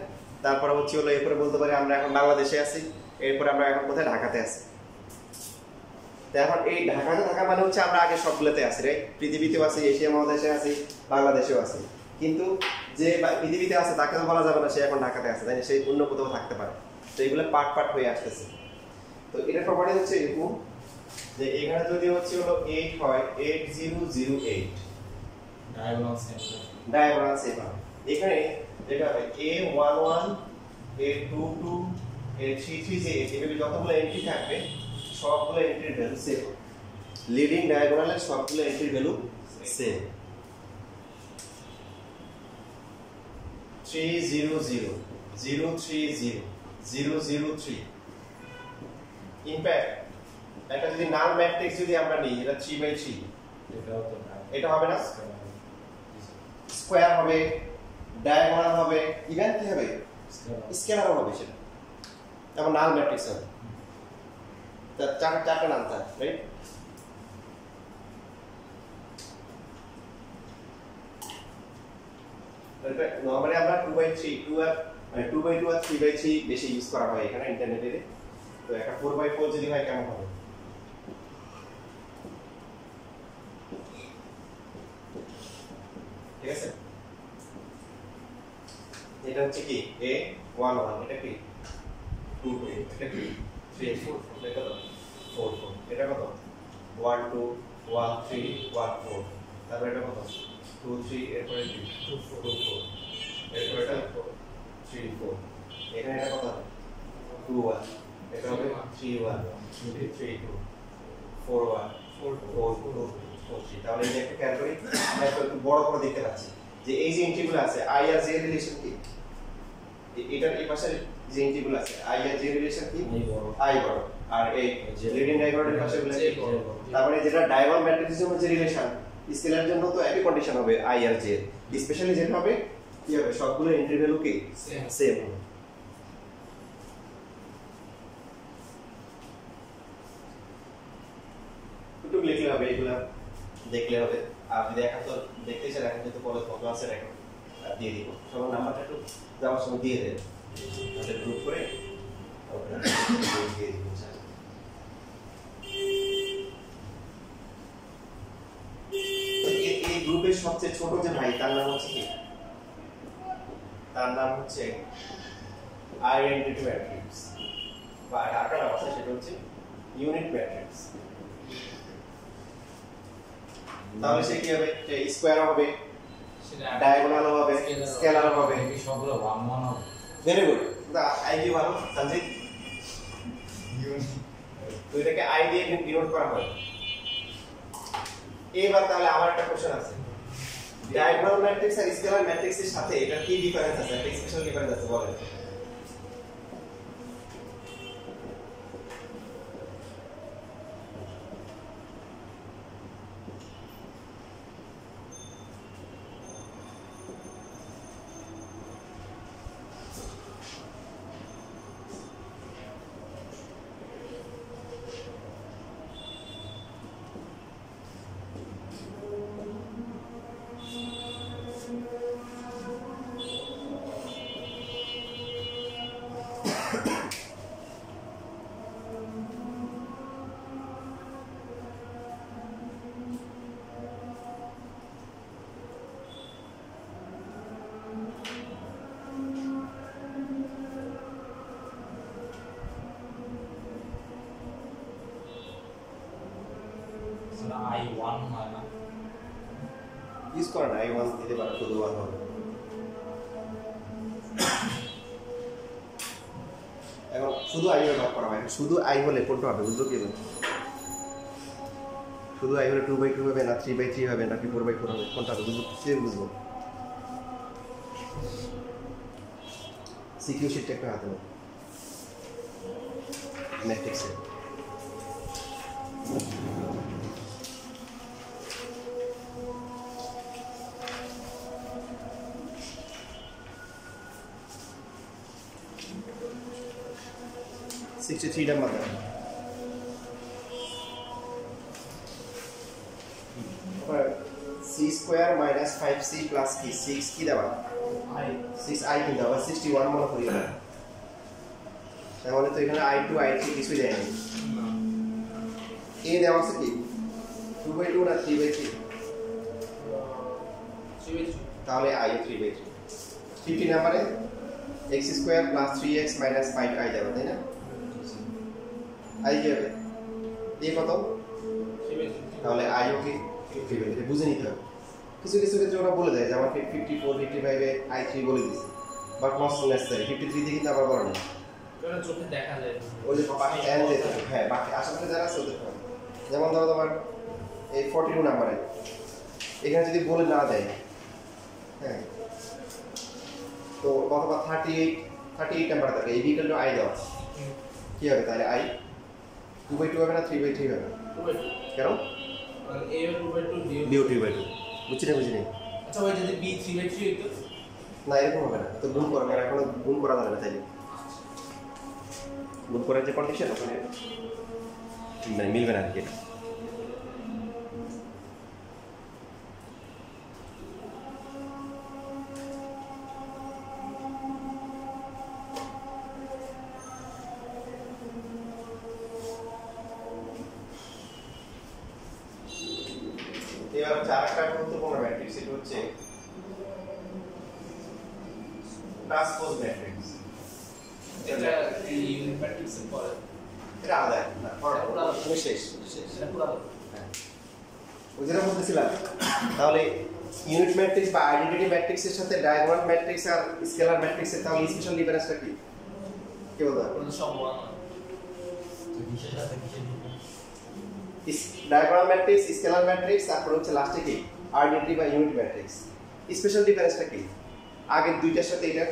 তারপরে হচ্ছে হলো এরপরে বলতে পারি আমরা এখন বাংলাদেশে আছি, এরপরে আমরা এখন কোথায়, ঢাকাতে আছি। তো এখন এই ঢাকাতে থাকা মানে হচ্ছে আমরা আগে সবগুলোতে আছি, রাইট? পৃথিবীতেও আছি, এশিয়া মহাদেশে আছি, বাংলাদেশেও আছি। কিন্তু যে পৃথিবীতে আছে তাকে তো বলা যাবে না সে এখন ঢাকাতে আছে, তাই না? সেই অন্য কোথাও থাকতে পারে। তো এইগুলো পার্ট পার্ট হয়ে আসতেছে। তো এটা প্রপার্টি হচ্ছে এরকম যে এখানে যদি হচ্ছে হলো 8 হয় 8008 ডায়াগোনাল সেম হবে। এখানে যেটা হবে A11 A22 A33 যে এভাবে যতগুলো এন্ট্রি থাকবে সবগুলো এন্ট্রির ভ্যালু সেম হবে। লিডিং ডায়াগোনালের সবগুলো এন্ট্রির ভ্যালু সেম। 300 030 003। ইনফ্যাক্ট একটা যদি নাল ম্যাট্রিক্স যদি আমরা নিই, এটা 3/3, এটা হবে না, স্কয়ার হবে, ডায়াগোনাল হবে, ইভেন কি হবে, স্কেলার হবে, সেটা যেমন নাল ম্যাট্রিক্স হবে। চারটা নাম থাকে, রাইট? নরমালি আমরা 2/3 2/2 আর 3/3 বেশি ইউজ করা হয় এখানে ইন্টারনেটে। তো একটা 4/4 যদি হয় কেমন হবে? ঠিক আছে, এটা হচ্ছে কি A11, এটা কি 22, এটা কি 3 4, এটা কত 4 4, এটা কত 1 2 1 3 1 4, তারপর এটা কত 2 3, এরপরে 2 4 2 4, এরপর এটা 3 4, এখানে এটা কত 2 1, এটা হবে 3 1 3 2 4 1 4 4 4 3। তাহলে এই যে একটা ক্যাটাগরি একটু বড় করে দেখতে পাচ্ছি যে এই যে এন্ট্রিগুলো আছে আই আর জে রিলেশন কি, এটার এই পাশে যে এন্ট্রিগুলো আছে আই আর জে রিলেশন কি, আই বড়, আর এই লিডিং ডায়াগোনালের পাশেগুলো কি বড়। তারপরে যেটা ডায়াগোনাল ম্যাট্রিক্সের জন্য যে রিলেশন, স্কেলারের জন্য তো একই কন্ডিশন হবে আই আর জে, স্পেশালি যেটা হবে কি হবে, সবগুলো এন্ট্রি ভ্যালু কি সেম হবে। একটু লিখলে হবে, এগুলা দেখলে হবে। আর যদি এখন তো দেখতে চান, এখন কিন্তু পরে ক্লাসে রাখো, দিয়ে দিব সবার নাম্বারটা একটু যাওয়ার সময় দিয়ে দেন তাহলে গ্রুপ করে দিয়ে দিব এই গ্রুপের সবচেয়ে ছোট যে ভাই তার নাম হচ্ছে কি তার নাম হচ্ছে আইডেন্টিটি ম্যাট্রিক্স বা আরেকটা নাম আছে সেটা হচ্ছে ইউনিট ম্যাট্রিক্স তাহলে সে কি হবে যে স্কয়ার হবে ডায়াগোনাল হবে স্কেলার হবে সবগুলো 1 1 হবে ভেরি গুড দা আইডি ভালো সঞ্জিত তো এটাকে আই দিয়ে ডিনোট করা হয় এবার তাহলে আমার একটা কোশ্চেন আছে ডায়াগোনাল ম্যাট্রিক্স আর স্কেলার ম্যাট্রিক্সের সাথে এটা কি ডিফারেন্স আছে একটা স্পেশাল ডিফারেন্স আছে বলেন I1 হয় না ইউজ করেন I1 দিতে পারে শুধু 1 হবে এখন শুধু I ব্যবহার করা হয় শুধু I হলে কোনটা হবে বুঝলো কি শুধু I হলে 2/2 হবে না 3/3 হবে নাকি 4/4 হবে কোনটা হবে বুঝবো সেম বুঝবো সিকিউ শিটটা একটা হাতে নাও ম্যাট্রিক্সে $63 number c square minus 5c plus কি 6 কি দেওয়া I 6i কি দেওয়া 61 মনে করি না তাহলে তো এখানে i2 i3 কিছুই দেয় না a দেওয়া আছে কি 2/2 না 3/3 তাহলে i 3/3 50 নম্বরে x square plus 3x minus 5i দেওয়া তাই না i কি হবে a কত তাহলে i ও কি 3/3 বুঝে নিতে হবে কিছু কিছু ক্ষেত্রে ওরা বলে দেয় যে আমাকে 54 55 এ i3 বলে দিছে বাট নট নেসেসারি 53 দিয়ে কিন্তু আবার বলা নেই ওটা চোখে দেখা যায় ওই যে বাকি n যেতে হ্যাঁ বাকি আশেপাশে যারা আছে ওদের হবে যেমন ধরো তোমার এই 42 নম্বরে এখানে যদি বলে না দেয় হ্যাঁ তো অথবা 38 নাম্বার থাকে এই ইকুয়াল টু i দাও কি হবে তাহলে i 2/2 হবে না 3/3 হবে কেন আর a এর 2/2 ডিউ 2/2 বুঝছিস বুঝিনি আচ্ছা ওই যদি b 3/3 হইতো না এরকম হবে না তো গুণ করবে না এখন গুণ করা যাবে না তাইলে গুণ করার যে কন্ডিশন ওখানে মানে মিলবে না আর কি এবার আরেকটা গুরুত্বপূর্ণ ম্যাট্রিক্স এটা হচ্ছে ট্রান্সপোজ ম্যাট্রিক্স এটা এই ইউনিট ম্যাট্রিক্সের পরে এটা আলাদা না পড়া শেষ এটা পুরো ওই যেটা বলতেছিলাম তাহলে ইউনিট ম্যাট্রিক্স বা আইডেন্টিটি ম্যাট্রিক্সের সাথে ডায়াগোনাল ম্যাট্রিক্স আর স্কেলার ম্যাট্রিক্সের তাহলে স্পেশাল ডিফারেন্সটা কি কি বলবো পুরো সব ওয়ান তো কিসের সাথে কিসের ডায়াগোনাল ম্যাট্রিক্স স্কেলার ম্যাট্রিক্স তারপর হচ্ছে লাস্টে কি আইডেন্টিটি বা ইউনিট ম্যাট্রিক্স স্পেশাল ডিফারেন্সটা কি আগের দুইটার সাথে এটা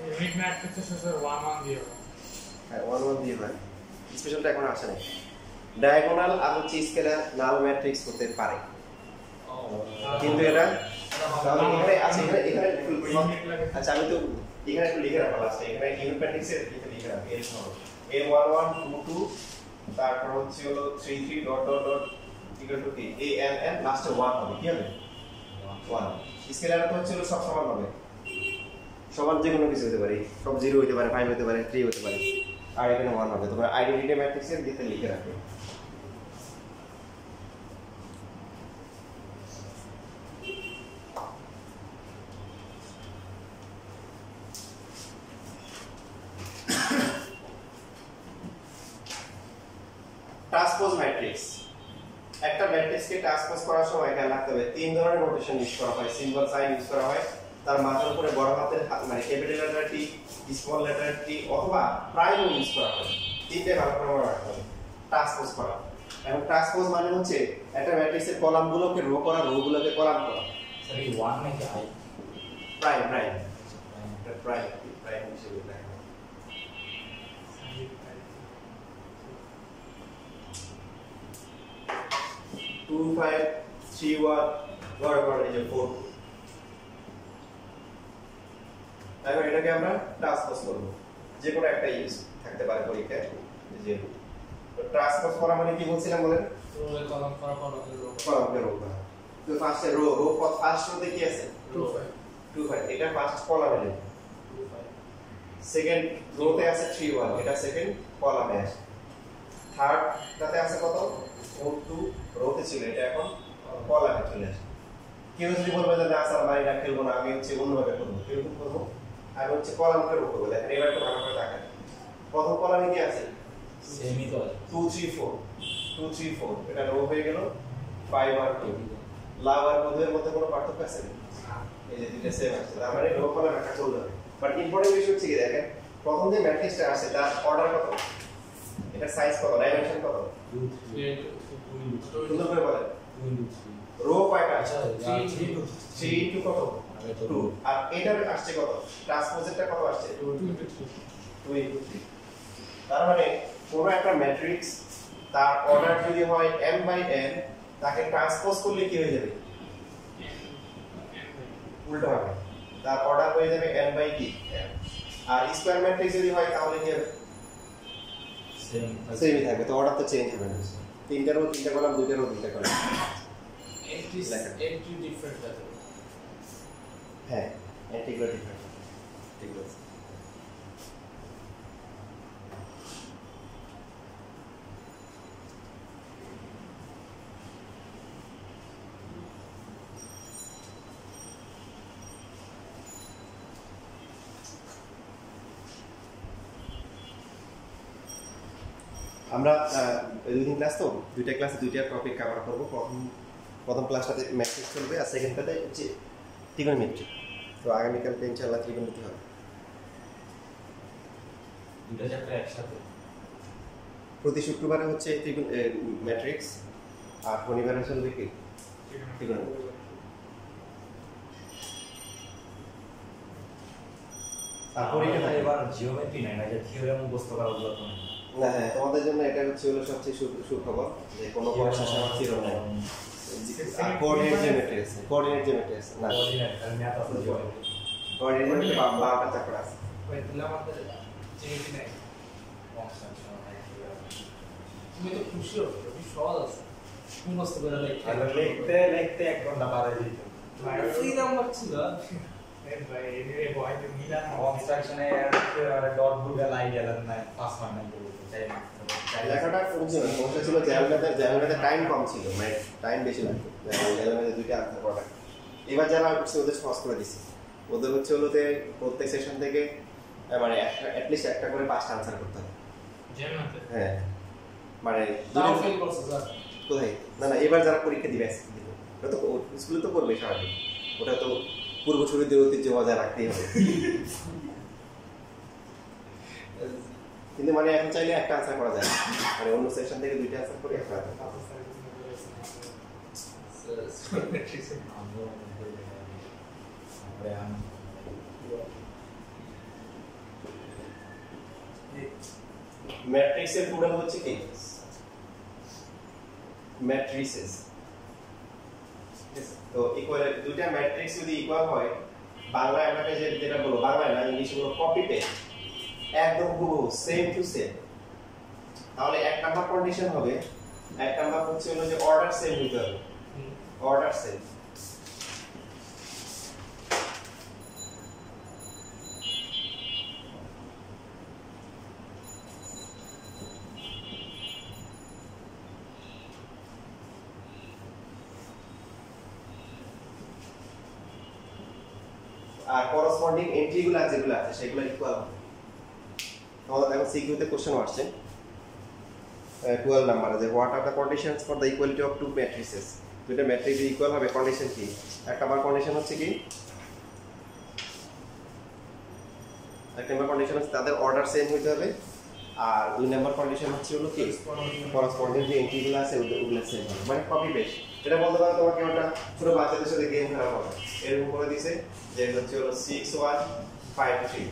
ইউনিট ম্যাট্রিক্সের সাথে 1 1 দিয়ে হ্যাঁ 1 1 দিয়ে হয় স্পেশালটা এখন আসে না ডায়াগোনাল আর হচ্ছে স্কেলার নাল ম্যাট্রিক্স হতে পারে কিন্তু এটা তাহলে এখানে আছে এখানে আচ্ছা আমি তো এখানে একটু লিখে রাখলাম লাস্টে এখানে ইউনিট ম্যাট্রিক্সের লিখে রাখি এর সমান a11 22 তারপর হচ্ছে হলো 33 dot dot dot equal to কি a n n লাস্টে 1 হবে কি হবে 1 স্কেলার তো হচ্ছে সব সমান হবে সমান যে কোনো কিছু হতে পারে সব 0 হতে পারে 5 হতে পারে 3 হতে পারে আর এখানে 1 হবে তোমরা আইডেন্টিটি ম্যাট্রিক্সের দিতে লিখে রাখবে ট্রান্সপোজ ম্যাট্রিক্স একটা ম্যাট্রিক্সকে ট্রান্সপোজ করার সময় খেয়াল রাখতে হবে তিন ধরনের নোটেশন ইউজ করা হয় সিম্বল সাইন ইউজ করা হয় তার মাথার উপরে বড় হাতের মানে capital letter T small letter T অথবা প্রাইম ইউজ করা হয় তিনটে ভালো করে মনে রাখতে হবে ট্রান্সপোজ করা এবং ট্রান্সপোজ মানে হচ্ছে একটা ম্যাট্রিক্সের কলামগুলোকে রো করা রোগুলোকে কলাম করা স্যার এই 1 নাকি I prime prime prime prime হিসেবে লেখা 2 5 3 1 বরাবর এই যে 4 এখন এটাকে আমরা ট্রান্সপোজ করব যে কোনো একটা ইউজ থাকতে পারে পরীক্ষায় যে ট্রান্সপোজ করা মানে কি বলছিলাম বলেন রোলে কলাম করা কলামকে রো করা তো ফার্স্টে রো রো ফার্স্ট রোতে কি আছে 2 5 এটা ফার্স্ট কলামে নেই 2 5 সেকেন্ড রোতে আছে 3 1 এটা সেকেন্ড কলামে আছে থার্ড তাতে আছে কত 4 2 রোতে ছিল এটা এখন কলামে চলে আসে কেউ যদি বলবে যে না স্যার আমি না খেলবো না আমি হচ্ছে অন্যভাবে করবো কিরকম করবো আমি হচ্ছে কলামকে রো করবো দেখেন এবার একটু ভালো করে দেখেন প্রথম কলামে কি আছে সেমই তো আছে 2 3 4 2 3 4 এটা রো হয়ে গেল 5 আর 2 লাভ আর মধ্যের মধ্যে কোনো পার্থক্য আছে এই যে দুটো সেম আছে তার মানে রো কলাম একটা চলবে বাট ইম্পর্টেন্ট বিষয় হচ্ছে কি দেখেন প্রথম যে ম্যাট্রিক্সটা আছে তার অর্ডার কত এটা সাইজ কত ডাইমেনশন কত 2 3 সুন্দর করে বলেন 2 রো কয়টা আচ্ছা 3 ইনটু কত 2 আর এটার আসছে কত ট্রান্সপোজেরটা কত আসছে 2 ইনটু 3 তার মানে কোনো একটা ম্যাট্রিক্স তার অর্ডার যদি হয় m বাই n তাকে ট্রান্সপোজ করলে কি হয়ে যাবে উল্টো হবে তার অর্ডার হয়ে যাবে n বাই d আর স্কয়ার ম্যাট্রিক্স যদি হয় তাহলে কি হবে সেমই থাকবে তো অর্ডার তো চেঞ্জ হবে না তিনটারও তিনটা কলাম দুইটারও দুইটা কলাম এন্ট্রি ডিফারেন্ট আছে হ্যাঁ এন্টিগুলো ডিফারেন্ট ঠিক আছে আমরা দুই দিন ক্লাস তো দুইটা ক্লাসে দুইটা টপিক কভার করব প্রথম ক্লাসটাতে ম্যাট্রিক্স চলবে আর সেকেন্ডটাতে হচ্ছে ট্রিগোনোমেট্রি তো আগামীকালকে ইনশাআল্লাহ ট্রিগোনোমেট্রি হবে দুটো চ্যাপ্টার একসাথে প্রতি শুক্রবারে হচ্ছে ম্যাট্রিক্স আর শনিবারে চলবে কি ট্রিগোনোমেট্রি তারপরে এবার জিওমেট্রি নাই না যে থিওরেম মুখস্থ করা দরকার নেই না হ্যাঁ তোমাদের জন্য এটা হচ্ছে হলো সবচেয়ে সুখবর যে কোনো সমস্যা ছিল না কোঅর্ডিনেট জিওমেট্রি আছে কোঅর্ডিনেট জিওমেট্রি আছে না কোঅর্ডিনেট আমি ম্যাথ আছে জিওমেট্রি কোঅর্ডিনেট জিওমেট্রি 12টা চ্যাপ্টার আছে ওই দিলে আমাদের জিনিসই নাই তুমি তো খুশি হবে তুমি সহজ আছে মুখস্থ করে দেখতে লিখতে লিখতে 1 ঘন্টা পার হয়ে যেত ফ্রিডম হচ্ছিল কনস্ট্রাকশনে ডট বুট লাইন গেলেন না 5 মিনিট নাই বলতে চাই না লেখাটা কমছিল সমস্যা ছিল জ্যামিতিতে টাইম কম ছিল মানে টাইম বেশি লাগতো জ্যামিতিতে দুইটা আনসার করা এবার যারা হচ্ছে ওদের সহজ করে দিছি ওদের হচ্ছে হলো যে প্রত্যেক সেশন থেকে মানে অ্যাটলিস্ট একটা করে 5টা আনসার করতে হবে জ্যামিতিতে হ্যাঁ মানে তাও ফেল করছে স্যার কোথায় না না এবার যারা পরীক্ষা দিবে ওটা তো স্কুলে তো করবে স্বাভাবিক ওটা তো পূর্বসূরীদের ঐতিহ্য বজায় রাখতেই হবে কিন্তু মানে এখন চাইলে একটা আনসার করা যায় মানে অন্য সেকশন থেকে দুইটা আনসার করে একটা ম্যাট্রিক্সের পুরো হচ্ছে কি ম্যাট্রিসেস তো ইকুয়াল দুইটা ম্যাট্রিক্স যদি ইকুয়াল হয় বাংলা এটাকে যেটা বলো বাংলা না ইংলিশে বলো কপি পেস্ট একদম হুবহু সেম টু সেম তাহলে এক নাম্বার কন্ডিশন হবে এক নাম্বার হচ্ছে হলো যে অর্ডার সেম হইতে হবে অর্ডার সেম আর করসপন্ডিং এন্ট্রিগুলো যেগুলো আছে সেগুলো ইকুয়াল হবে। তোমাদের দেখো সিকিউতে কোশ্চেন আসছে 12 নাম্বার যে what are the conditions for the equality of two matrices. দুটো ম্যাট্রিক্স ইকুয়াল হবে কন্ডিশন কি? এক নাম্বার কন্ডিশন হচ্ছে কি, এক নাম্বার কন্ডিশন হচ্ছে তাদের অর্ডার সেম হইতে হবে, আর দুই নাম্বার কন্ডিশন হচ্ছে হলো কি করসপন্ডিং যে এন্ট্রিগুলো আছে ওগুলো সেম হবে, মানে কপি পেস্ট। এটা বলতে পারো তোমাকে ওটা ছোট বাচ্চাদের সাথে গেম খেলা হবে, এরকম করে দিছে যে হচ্ছে হলো 6153,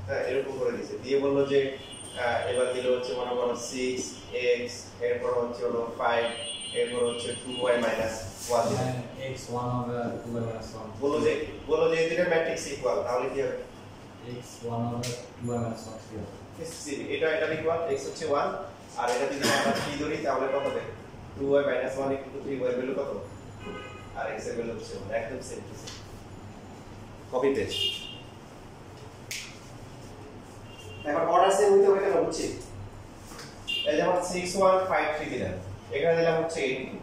হ্যাঁ এরকম করে দিছে, দিয়ে বললো যে এবার দিল হচ্ছে মনে করো 6x, এরপর হচ্ছে হলো 5, এরপর হচ্ছে 2y minus 1, x 1 হবে 2y minus 1 বললো যে এই দুটো ম্যাট্রিক্স ইকুয়াল, তাহলে কি হবে x 1 হবে 2y minus 1 কি হবে? এটা ইকুয়াল x হচ্ছে 1 আর এটা যদি আমরা 3 ধরি তাহলে কত হবে 2y minus 1 = 3, y ভ্যালু কত আর x এর ভ্যালু হচ্ছে 1, একদম same to same copy paste. এখন অর্ডার সেম হইতে হবে কেন বুঝছি, এই যেমন 6153 দিলাম, এখানে দিলাম হচ্ছে 80,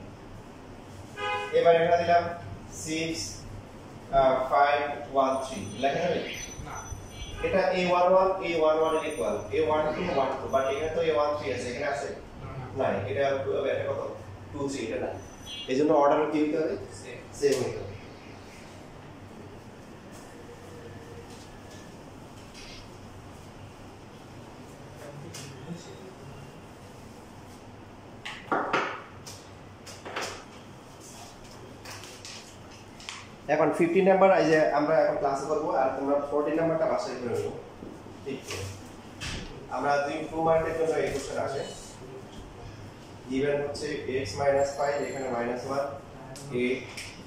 এবার এখানে দিলাম 6513, লেখা যাবে না এটা a11 a11 এর ইকুয়াল a12 12, বাট এখানে তো a13 আছে, এখানে আছে না না, এটা এটা কত 2 3, এটা না, এইজন্য অর্ডারও কি হইতে হবে সেম সেম হইতে হবে। এখন 15 নাম্বার এই যে আমরা এখন ক্লাসে করব, আর তোমরা 14 নাম্বারটা বাসায় করে নিও, ঠিক আছে? আমরা 2 মার্কের জন্য এই কোশ্চেন আসে, given হচ্ছে x - 5, এখানে -1 8,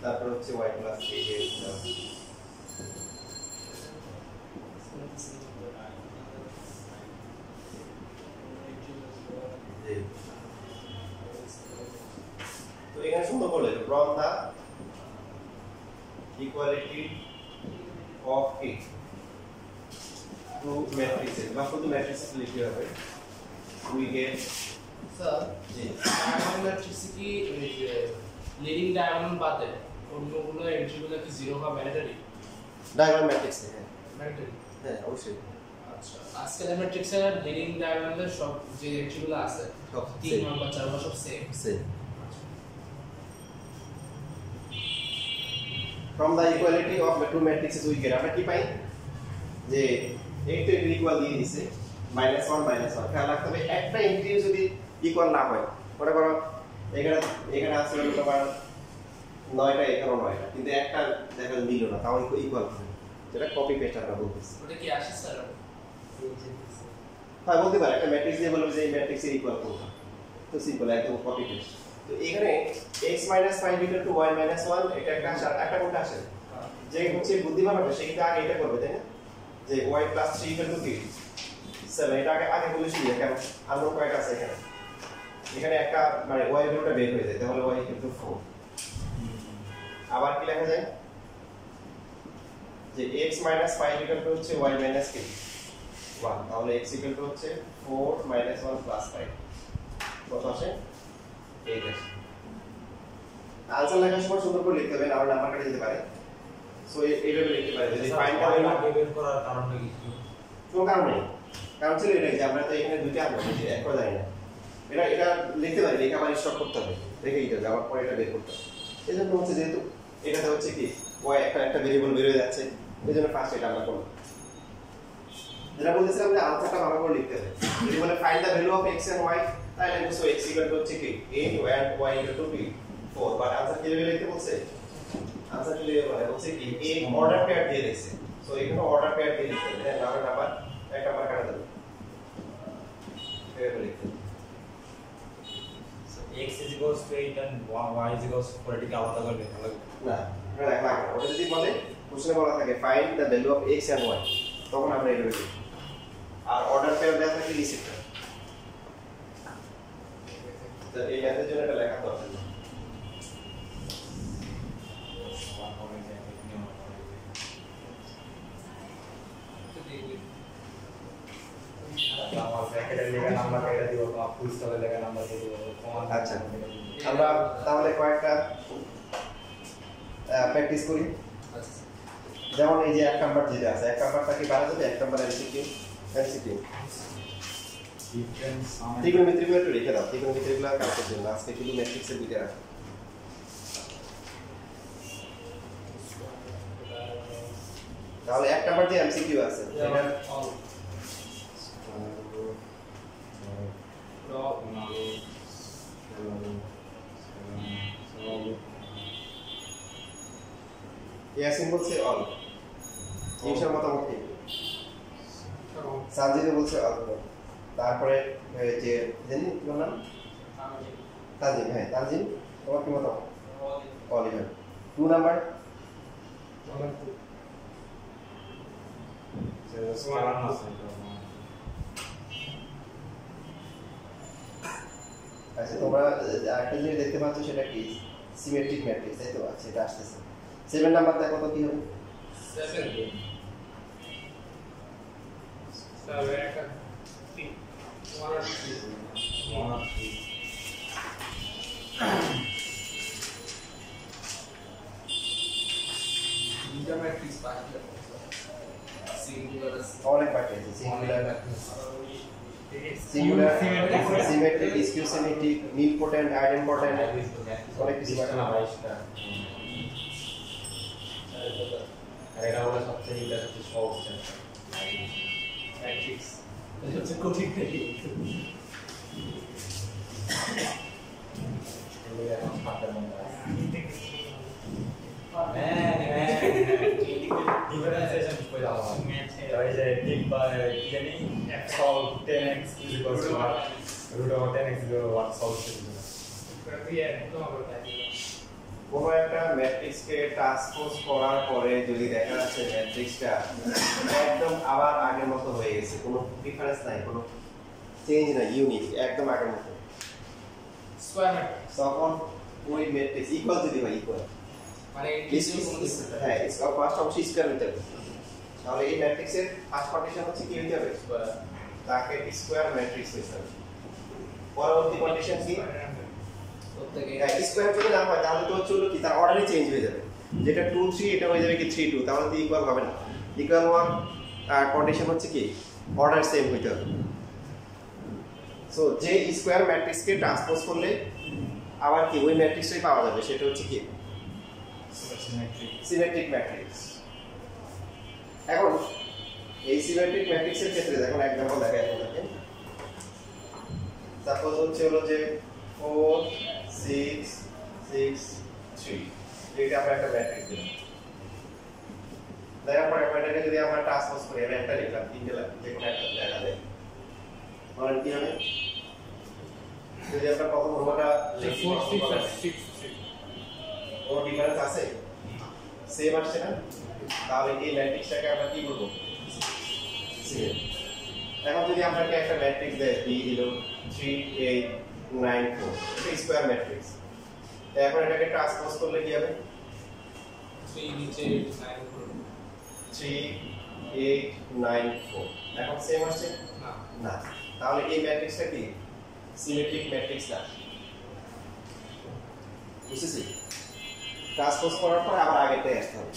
তারপর হচ্ছে y + 8 এর তো এখানে সুন্দর বলে from the equality of a two matrices বা শুধু matrices লিখতে হবে, we get sir G diagonal matrix কি লিডিং ডায়াগোনাল বাদে অন্যগুলো এন্ট্রিগুলো কি 0 বা ম্যান্ডেটরি? ডায়াগোনাল ম্যাট্রিক্স, হ্যাঁ ম্যান্ডেটরি। হ্যাঁ অবশ্যই আচ্ছা আজকের ম্যাট্রিক্সের লিডিং ডায়াগোনালের সব যে এন্ট্রিগুলো আছে সব 3 নাম্বার 4 নাম্বার সব same. same from the equality of the two matrices we get, আমরা কি পাই যে এই তো ইকুয়াল দিয়ে দিছে -1 -1, খেয়াল রাখতে হবে একটা এন্ট্রি যদি ইকুয়াল না হয়, মনে করো এখানে আছে তোমার 9টা এখানে 9টা, কিন্তু একটা দেখা মিলল না, তাও ইকুয়াল হবে, যেটা কপি পেস্ট আমরা বলতেছি। ওটা কি আসে স্যার? হ্যাঁ বলতে পারে, একটা ম্যাট্রিক্স দিয়ে বলবো যে এই ম্যাট্রিক্সের ইকুয়াল কোনটা, তো সিম্পল একদম কপি পেস্ট। তো এখানে x - 5 = y - 1, এটা একটা কোনটা আসে যে হচ্ছে বুদ্ধিমান হবে সে কিন্তু আগে এটা করবে, তাই না? যে y + 3 = কি 7, এটা আগে বলে শুনি কেন আননোন কয়টা আছে এখানে, এখানে একটা মানে y এর ভ্যালুটা বের হয়ে যায়, তাহলে y = 4। আবার কি লেখা যায় যে x - 5 = হচ্ছে y - 1, তাহলে x = হচ্ছে 4 - 1 + 5, কত আসে 8 আসে। আনসার লেখার সময় সুন্দর করে লিখতে হবে, নাহলে নাম্বার কেটে যেতে পারে। সো এইভাবে লিখতে পারে যদি ফাইন্ড স্যার করবে বের করার কারণটা কি? কোনো কারণ নেই, কারণ ছিল এটাই যে আমরা তো এখানে দুইটা আনবো, যে এক করে জানি না, এটা লিখতে পারি, লেখা আবার স্টপ করতে হবে, রেখে দিতে হবে, আবার পরে এটা বের করতে হবে। এই জন্য হচ্ছে যেহেতু এটাতে হচ্ছে কি y একটা ভেরিয়েবল বের হয়ে যাচ্ছে, এই জন্য ফার্স্ট এটা আমরা করব। যেটা বলতেছিলাম যে আনসারটা ভালো করে লিখতে হবে, যদি বলে find the value of x and y, তাহলে বুঝছো x = হচ্ছে কি 8 and y = 4, বাট আনসার কিভাবে লিখতে বলছে, আনসার কিভাবে বলছে কি a অর্ডার পেয়ার দিয়ে দিয়েছে, সো এখানে অর্ডার পেয়ার দিয়ে লিখতে হবে, নাম্বার এক নাম্বার কাটা দেবে, এভাবে লিখতে হবে। x = 8 and y = 4, এটাকে আলাদা করে লেখা লাগবে না এটা লেখা লাগবে না, ওটা যদি বলে কোশ্চেনে বলা থাকে find the value of x and y, তখন আমরা এটা লিখব, আর অর্ডার পেয়ার দেওয়া থাকে রিসিপ্ট, তো এই ম্যাথের জন্য এটা লেখা দরকার নেই। আমার ব্র্যাকেটের লেখা নাম্বার কেটে দিব, বা ফুল স্টপের লেখা নাম্বার কেটে দিব, কমান। আচ্ছা আমরা তাহলে কয়েকটা প্র্যাকটিস করি। আচ্ছা যেমন এই যে 1 নাম্বার যেটা আছে 1 নাম্বারটাকে বাড়া যাবে 1 নাম্বার এমসিকিউ ডিফারেন্স ত্রিকোণমিতিগুলো একটু রেখে দাও ত্রিকোণমিতিগুলো কালকের জন্য আজকে শুধু ম্যাট্রিক্সের দিকে রাখো তাহলে 1 নাম্বার যে এমসিকিউ আছে সেটা ইয়াসিন বলছে অল ইনশার মতামত কি সাজিদে বলছে অল তারপরে যে জানি কি নাম তাজিম হ্যাঁ তাজিম তোমার কি মতামত অল ইভেন 2 নাম্বার আচ্ছা তোমরা আরেকটা জিনিস দেখতে পাচ্ছ সেটা কি সিমেট্রিক ম্যাট্রিক্স তাই তো সেটা আসতেছে 7 নাম্বার দেখো তো কি হবে 7 অনেক বাকি আছে singular symmetric skew symmetric nilpotent idempotent অনেক কিছু বাকি না 22টা আর এটা হলো সবচেয়ে সহজ ম্যাট্রিক্স এটা হচ্ছে কঠিন থেকে এগুলো এখন পাতার মধ্যে ডিফারেন্সিয়েশন করে দাও তাই যে ঠিক বা কি জানি solve 10x is equals to what root over 10x is equal to what solve কোনো একটা ম্যাট্রিক্সকে ট্রান্সপোজ করার পরে যদি দেখা যাচ্ছে ম্যাট্রিক্সটা একদম আবার আগের মতো হয়ে গেছে কোনো ডিফারেন্স নাই কোনো চেঞ্জ নাই ইউনিক একদম আগের মতো স্কয়ার ম্যাট্রিক্স তখন ওই ম্যাট্রিক্স ইকুয়াল যদি হয় ইকুয়াল মানে হ্যাঁ ফার্স্ট অবশ্যই স্কয়ার হতে হবে তাহলে এই ম্যাট্রিক্সের ফার্স্ট কন্ডিশন হচ্ছে কি হতে হবে স্কয়ার তাকে স্কয়ার ম্যাট্রিক্স হতে হবে পরবর্তী কন্ডিশন কি স্কয়ার যদি না হয় তাহলে তো হচ্ছে কি তার অর্ডারই চেঞ্জ হয়ে যাবে যেটা 2 3 এটা হয়ে যাবে কি 3 2 তাহলে তো ইকুয়াল হবে না ইকুয়াল হওয়ার কন্ডিশন হচ্ছে কি অর্ডার সেম হইতে হবে সো যে স্কয়ার ম্যাট্রিক্সকে ট্রান্সপোজ করলে আবার কি ওই ম্যাট্রিক্সটাই পাওয়া যাবে সেটা হচ্ছে কি সিমেট্রিক ম্যাট্রিক্স এখন এই সিমেট্রিক ম্যাট্রিক্সের ক্ষেত্রে দেখুন एग्जांपल দেখা যাচ্ছে দেখেন সাপোজ হচ্ছে হলো যে 4 6 6 3 এটা আমরা একটা ম্যাট্রিক্স দিলাম দেখার পরে এটাকে যদি আমরা ট্রান্সপোজ করি আমি একটা লিখলাম তিনটে লিখলাম যে কোনো একটা দেখা যায় বলেন কি হবে যদি আমরা প্রথম রোটা 4 6 আর 6 ও ডিফারেন্স আছে সেম আসছে না তাহলে এই ম্যাট্রিক্সটাকে আমরা কি বলবো সেম এখন যদি আমরা একটা ম্যাট্রিক্স দেই b দিল 3 8 9 4 এটা স্কয়ার ম্যাট্রিক্স এখন এটাকে ট্রান্সপোজ করলে কি হবে 3 নিচে 9 উপর 3 8 9 4 এখন সেম আসছে না না তাহলে এই ম্যাট্রিক্সটা কি সিমেট্রিক ম্যাট্রিক্স না বুঝছেন ট্রান্সপোজ করার পর আবার আগেটাই আসতে হবে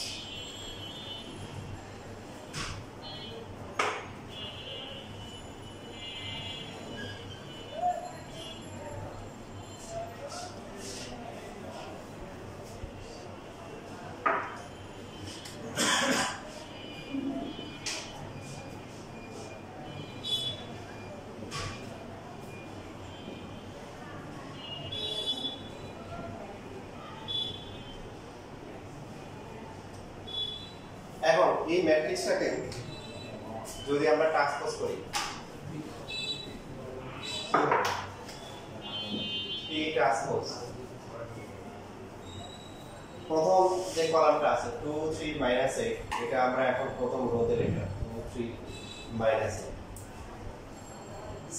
এখন এই ম্যাট্রিক্সটাকে যদি আমরা ট্রান্সপোজ করি এই ট্রান্সপোজ প্রথম যে কলামটা আছে 2 3 8 এটা আমরা এখন প্রথম রোতে লিখলাম 2 3 8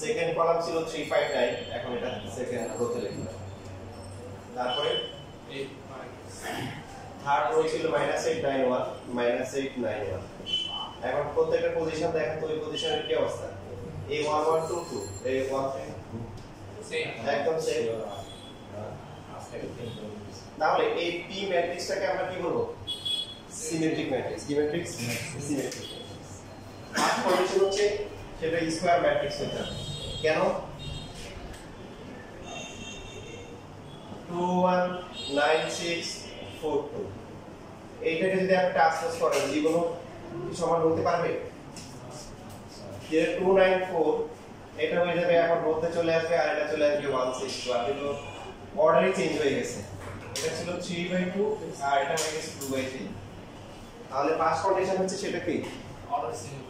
সেকেন্ড কলাম ছিল 3 5 9 এখন এটা সেকেন্ড রোতে লিখলাম তারপরে 8 থার্ড রো ছিল -8 9 1 -8 9 1 এখন প্রত্যেকটা পজিশন দেখেন তো ওই পজিশনের কি অবস্থা a1 1 2 2 a1 3 সেম একদম সেম তাহলে এই p ম্যাট্রিক্সটাকে আমরা কি বলবো সিমেট্রিক ম্যাট্রিক্স কি ম্যাট্রিক্স সিমেট্রিক ফার্স্ট কন্ডিশন হচ্ছে সেটা স্কয়ার ম্যাট্রিক্স হতে হবে কেন 2 1 9 6 4 2 এইটাকে যদি আপনি ট্রান্সপোজ করেন জীবনও কি সমান হতে পারবে যে 294 এটা হয়ে যাবে এখন মধ্যে চলে আসবে আর এটা চলে আসবে 162 আর কিন্তু অর্ডারই চেঞ্জ হয়ে গেছে এটা ছিল 3/2 আর এটা হয়ে গেছে 2/3 তাহলে ফার্স্ট কন্ডিশন হচ্ছে সেটা কি অর্ডার সিঙ্গেল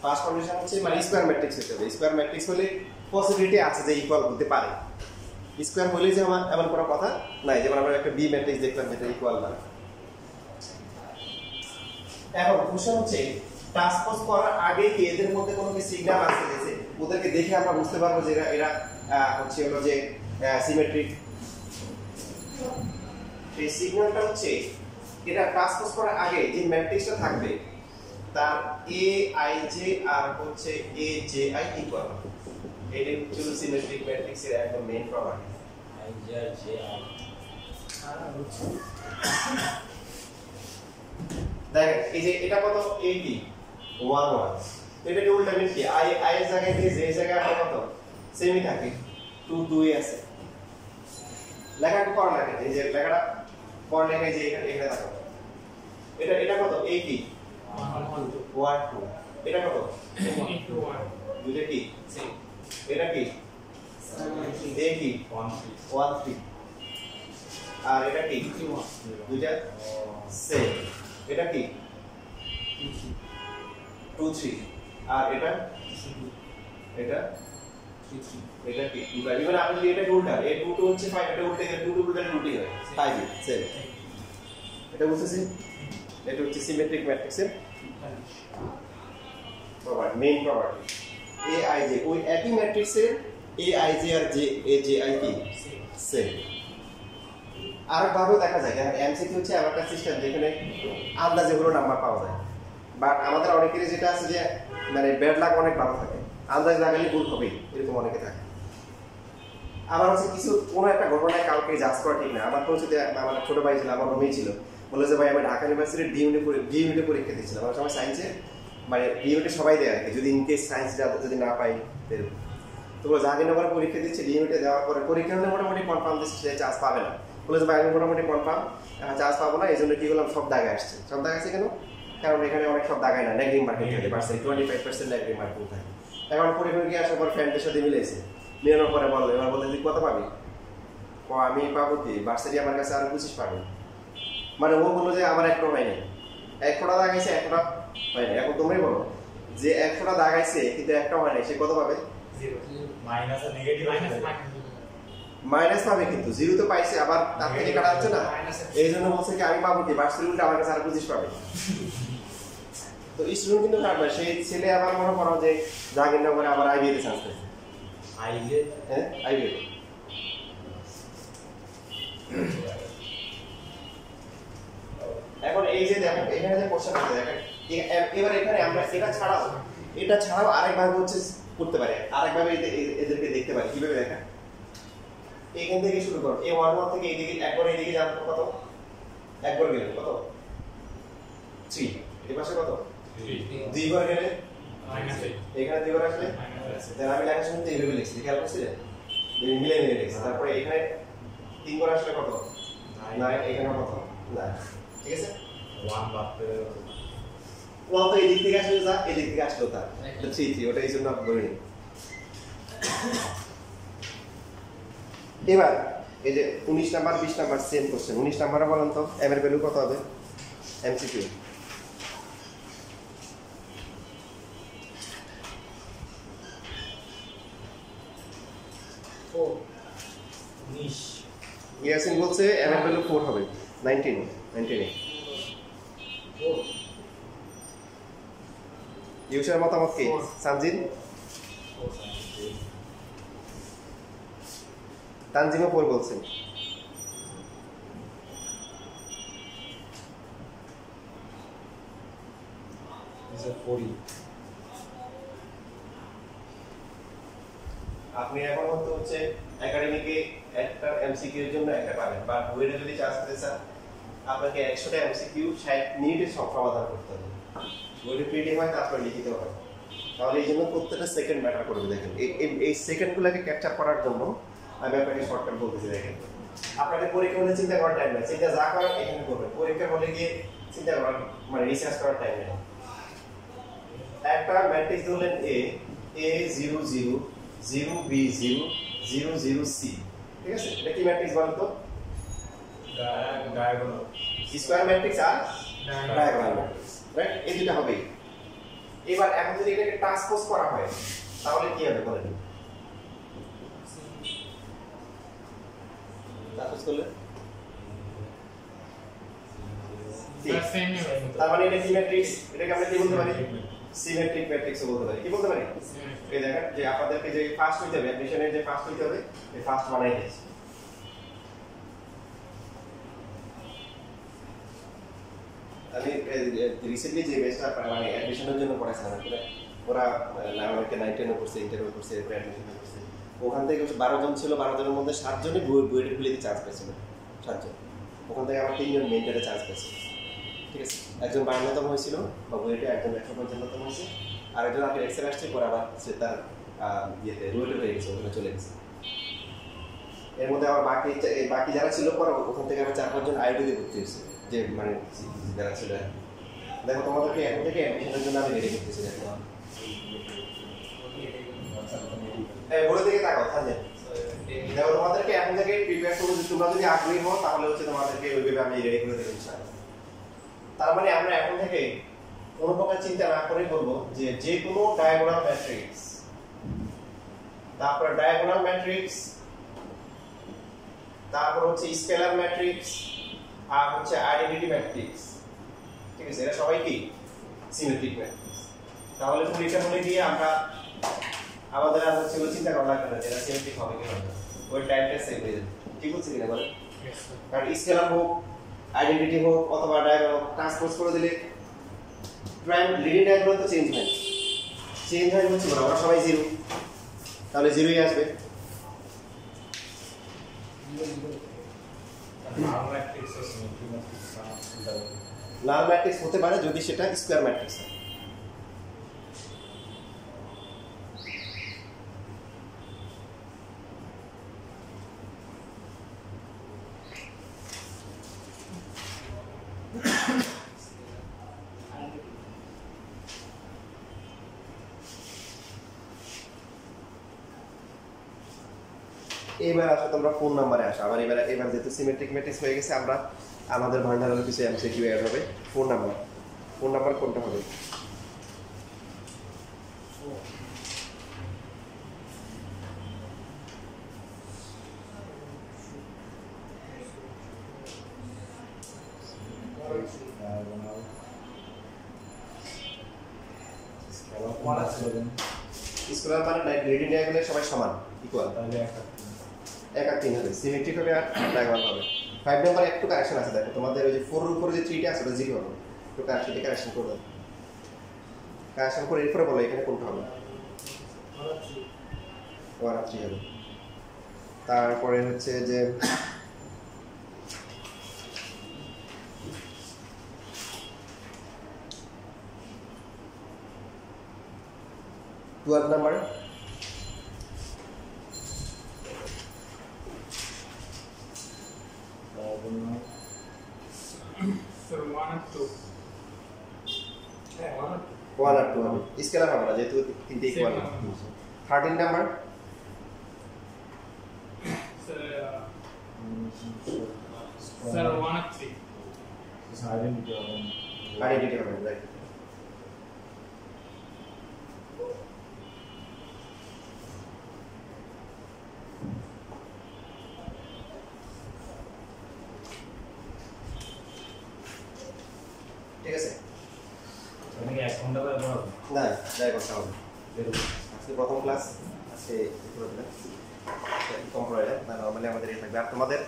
ফার্স্ট কন্ডিশন হচ্ছে মানে স্কয়ার ম্যাট্রিক্স হতে হবে স্কয়ার ম্যাট্রিক্স হলে পসিবিলিটি আছে যে ইকুয়াল হতে পারে স্কয়ার হলে যে আমার এমন কোনো কথা নাই যেমন আমরা একটা বি ম্যাট্রিক্স দেখলাম যেটা ইকুয়াল না এখন কোশ্চেন হচ্ছে ট্রান্সপোজ করার আগে কি এদের মধ্যে কোনো কি সিগন্যাল আছে যে ওদেরকে দেখে আমরা বুঝতে পারবো যে এরা হচ্ছে হলো যে সিমেট্রিক এই সিগন্যালটা হচ্ছে এটা ট্রান্সপোজ করার আগে যে ম্যাট্রিক্সটা থাকবে তার a i j আর হচ্ছে a j i ইকুয়াল এটা হচ্ছে সিমেট্রিক ম্যাট্রিক্সের একদম মেইন প্রপার্টি i j আর j i দেখেন এই যে এটা কত 80 1 1 এটা কি উল্টা মিন কি i এর জায়গায় দিয়ে j এর জায়গায় আসলে কত সেমই থাকে 2 2 আছে লেখাটা পড়া লাগে এই যে লেখাটা পড়া লেখা যে এখানে থাকো এটা কত 80 1 2 এটা কত 1 দুইটা কি সেম এটা কি এ কি 1 3 আর এটা কি দুইটা সেম এটা কি 2 3 আর এটা এটা এটা কি মানে আপনি যদি এটা উল্টা এই 2 2 হচ্ছে 5 এটা উল্টে গেলে 2 2 উল্টে উল্টে হয় 5 সেম এটা বুঝছেন এটা হচ্ছে সিমেট্রিক ম্যাট্রিক্সের property main property a i j ওই একই ম্যাট্রিক্সের a i j আর j a j i কি সেম আরেকভাবেও দেখা যায় যেমন এমসিকিউ হচ্ছে এমন একটা সিস্টেম যেখানে আন্দাজে হলো নাম্বার পাওয়া যায় বাট আমাদের অনেকেরই যেটা আছে যে মানে ব্যাড লাক অনেক ভালো থাকে আন্দাজ লাগালে ভুল হবে এরকম অনেকে থাকে আবার হচ্ছে কিছু কোনো একটা ঘটনায় কাউকে জাজ করা ঠিক না আমার তো হচ্ছে আমার ছোট ভাই ছিল আমার মেয়ে ছিল বলে যে ভাই আমি ঢাকা ইউনিভার্সিটির ডি ইউনিটে পরীক্ষা দিয়েছিলাম আমার সময় সায়েন্সে মানে ডি ইউনিটে সবাই দেয় আর কি যদি ইনকেস সায়েন্স যদি না পাই এরকম তো বলে জাহাঙ্গীরনগরে পরীক্ষা দিচ্ছে ডি ইউনিটে দেওয়ার পরে পরীক্ষা হলে মোটামুটি কনফার্ম দিচ্ছে চান্স পাবে না বলে যে ভাই আমি মোটামুটি কনফার্ম চান্স পাবো না এই জন্য কি করলাম সব দাগায় আসছে সব দাগাইছে কেন কারণ এখানে অনেক সব দাগায় না নেগেটিভ মার্কিং থাকে পার্সেন্ট 25% নেগেটিভ মার্কিং থাকে এখন পরীক্ষা গিয়ে আসার পর ফ্রেন্ডের সাথে মিলেছে মিলানোর পরে বললো এবার বলে তুই কত পাবি আমি পাবো কি ভার্সিটি আমার কাছে আরো 25 পাবো মানে ও বললো যে আমার একটা হয় নাই 100টা দাগাইছে 100টা হয় না এখন তোমরাই বলো যে 100টা দাগাইছে কিন্তু একটা হয় নাই সে কত পাবে 0 মাইনাস আর নেগেটিভ মাইনাস পাবে কিন্তু জিরো তো পাইছে আবার তার থেকে কাটা হচ্ছে না এই জন্য বলছে কি আমি পাবো কি ভার্সিটি উল্টা আমার কাছে আরো 25 পাবে তো স্টুডেন্ট কিন্তু কাটবে সেই ছেলে আবার মনে করো যে জাহাঙ্গীরনগরে আবার আইবিএতে চান্স পেয়েছে i j হ্যাঁ আইবিএ এখন এই যে দেখেন এখানে যে কোশ্চেন আছে দেখেন এবার এখানে আমরা এটা ছাড়াও আরেকভাবে হচ্ছে করতে পারি আরেকভাবে এদেরকে দেখতে পারি কিভাবে দেখেন এখান থেকে শুরু করো এই 1 থেকে এইদিকে একবার এইদিকে যান কত একবার গেলে কত 3 এই পাশে কত 3 দুইবার গেলে -8 এখানে দুইবার আসলে তাহলে আমি লেখার সময় এইভাবে লিখছি খেয়াল করছিলেন মিলে নিয়ে লিখছি তারপরে এখানে তিনবার আসলে কত 9 এখানে কত 9 ঠিক আছে 1 বাড়তে ওয়ান তো এদিক থেকে আসলে যা এদিক থেকে আসলো তা 3 3 ওটা এই জন্য বলি এবার এই যে 19 নাম্বার 20 নাম্বার সেম কোশ্চেন 19 নাম্বারে বলেন তো m এর ভ্যালু কত হবে এমসিকিউ ও 19 ইয়াসিন বলছে m এর ভ্যালু 4 হবে 19 ও ইউসার মতামত কি সানজিন তানজিমও 4 বলছেন is a 40 আপনি এখন হচ্ছে একাডেমিকে একটা এমসিকিউ এর জন্য একটা পাবেন বা বইয়ে যদি চান্স পেতে চান আপনাকে 100টা এমসিকিউ 60 মিনিটে সমাধান করতে হবে। যদি প্রিন্টিং হয় তারপর লিখিতে হবে। তাহলে এই জন্য প্রত্যেকটা সেকেন্ড ম্যাটার করবে। দেখেন এই সেকেন্ডগুলোকে ক্যাপচার করার জন্য আমি আপনাকে শর্টকাট বলতেছি। দেখেন আপনাদের পরীক্ষা হলে চিন্তা করার টাইম নেই, চিন্তা যা করার এখানে করবেন। পরীক্ষা হলে গিয়ে চিন্তা করার মানে রিসার্চ করার টাইম নেই। একটা ম্যাট্রিক্স ধরলেন A 0 0 0 B 0 0 0 C, ঠিক আছে? এটা কি ম্যাট্রিক্স বলেন তো? ডায়াগোনাল স্কয়ার ম্যাট্রিক্স আর ডায়াগোনাল ম্যাট্রিক্স, রাইট? এই দুটো হবে। এবার এখন যদি এটাকে ট্রান্সপোজ করা হয় তাহলে কি হবে বলেন? ট্রান্সপোজ করলে তার মানে এটা কি ম্যাট্রিক্স? এটাকে আমরা কি বলতে পারি? সিমেট্রিক ম্যাট্রিক্সও বলতে পারি। কি বলতে পারি? এই দেখেন যে আপনাদেরকে যে ফার্স্ট হইতে হবে, অ্যাডিশনের যে ফার্স্ট হইতে হবে, এই ফার্স্ট বানাই দিয়েছি। আমি রিসেন্টলি যে বেস্টটা মানে অ্যাডমিশনের জন্য পড়াইছিলাম, আসলে ওরা আমাকে 9 10 করছে, ইন্টারভিউ করছে, এরপর অ্যাডমিশন করছে। ওখান থেকে 12 জন ছিল, 12 জনের মধ্যে 7 জনই বুয়েটের খুলিতে চান্স পেয়েছিল, 7 জন। ওখান থেকে আমার 3 জন মেন্টারে চান্স পেয়েছে, ঠিক আছে? একজন 52তম হয়েছিল বা বুয়েটে, একজন 155তম হয়েছে, আর একজন আগে এক্সেল আসছে, পরে আবার সে তার ইয়েতে রুয়েটে হয়ে গেছে, ওখানে চলে গেছে। এর মধ্যে আবার বাকি যারা ছিল পরে ওখান থেকে আবার 4-5 জন আইডিতে ভর্তি হয়েছে, যে মানে যারা ছিল। দেখো তোমাদেরকে এখন থেকে অ্যাডমিশনের জন্য আমি রেডি করতেছি। দেখো বলে দিকে তাকাও, থাকবে। দেখো তোমাদেরকে এখন থেকে প্রিপেয়ার করবো। তোমরা যদি আগ্রহী হও তাহলে হচ্ছে তোমাদেরকে ওইভাবে আমি রেডি করে দেবো ইনশাআল্লাহ। তার মানে আমরা এখন থেকে কোনো প্রকার চিন্তা না করে বলবো যে কোনো ডায়াগোনাল ম্যাট্রিক্স, তারপর ডায়াগোনাল ম্যাট্রিক্স, তারপর হচ্ছে স্কেলার ম্যাট্রিক্স, আর হচ্ছে আইডেন্টিটি ম্যাট্রিক্স, ঠিক আছে? এরা সবাই কি সিমেট্রিক ম্যাট্রিক্স। তাহলে পরীক্ষা হলে গিয়ে আমরা আমাদের আর হচ্ছে চিন্তা করা লাগবে না যে এরা সিমেট্রিক হবে কি হবে, ওই টাইমটা সেভ হয়ে যাবে। ঠিক বলছি কিনা বলেন? কারণ স্কেলার হোক, আইডেন্টিটি হোক অথবা ডায়াগোনাল ট্রান্সপোজ করে দিলে প্রাইম লিডিং ডায়াগোনাল তো চেঞ্জ হয়, চেঞ্জ হয় হচ্ছে আমরা সবাই 0, তাহলে 0ই আসবে। লাল ম্যাট্রিক্স হতে পারে যদি সেটা স্কয়ার ম্যাট্রিক্স হয়। এবার আসো তোমরা ফোন নাম্বারে আসো। আমার এবার যেহেতু সিমেট্রিক ম্যাট্রিক্স হয়ে গেছে, আমরা আমাদের ভান্ডারের কিছু এমসিকিউ অ্যাড হবে। ফোন নাম্বার কোনটা হবে? স্কেলার মানে লিডিং ডায়াগোনাল সবাই সমান ইকুয়াল, তাহলে 1 আর 3 হবে। সিমেট্রিক হবে আর ডায়াগোনাল হবে। 5 নাম্বার একটু কারেকশন আছে। দেখো তোমাদের ওই যে 4 এর উপরে যে 3টা আছে ওটা 0 হবে, একটু কারেকশন করে দাও। কারেকশন করে এরপরে বলো এখানে কোনটা হবে? 1 আর 3 হবে। তারপরে হচ্ছে যে 12 নাম্বার Sir, 1 and 2. 1 আর 2 হবে। স্কেলার হবে না যেহেতু 3টা equal. 13 number Sir, 1 and 3. Identity হবে, রাইট? ঠিক আছে? মানে এক ঘন্টা করে পড়াবো না, যাই করতে হবে। আজকে প্রথম ক্লাস, আজকে কম পড়াইলে না, নর্মালি আমাদের এই থাকবে। আর তোমাদের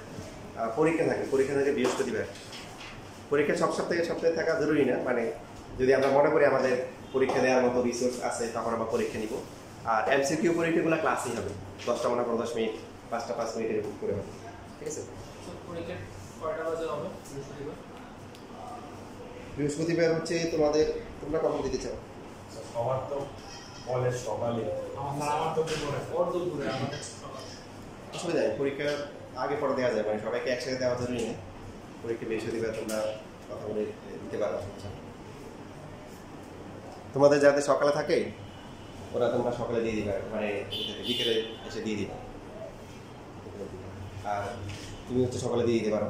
পরীক্ষা থাকে বৃহস্পতিবার। পরীক্ষা সপ্তাহে থাকা জরুরি না, মানে যদি আমরা মনে করি আমাদের পরীক্ষা দেওয়ার মতো রিসোর্স আছে তখন আমরা পরীক্ষা নিব। আর এমসিকিউ পরীক্ষাগুলো ক্লাসই হবে, 10টা মনে করো 10 মিনিট, 5টা 5 মিনিট এরকম করে হবে, ঠিক আছে? পরীক্ষা কয়টা বাজে হবে বৃহস্পতিবার? বৃহস্পতিবার হচ্ছে তোমরা কখন দিতে চাও? সবার তো কলেজ সকালে, আমার তো দুপুরে। ওর দুপুরে আমাদের সকাল। অসুবিধা নেই, পরীক্ষার আগে পরে দেওয়া যায়, মানে সবাইকে একসাথে দেওয়া জরুরি নেই। পরীক্ষা বৃহস্পতিবার তোমরা কথা বলে দিতে পারো। তোমাদের যাতে সকালে থাকে ওরা তোমরা সকালে দিয়ে দিবে, মানে বিকেলে এসে দিয়ে দিবে। আর তুমি হচ্ছে সকালে দিয়ে দিতে পারো।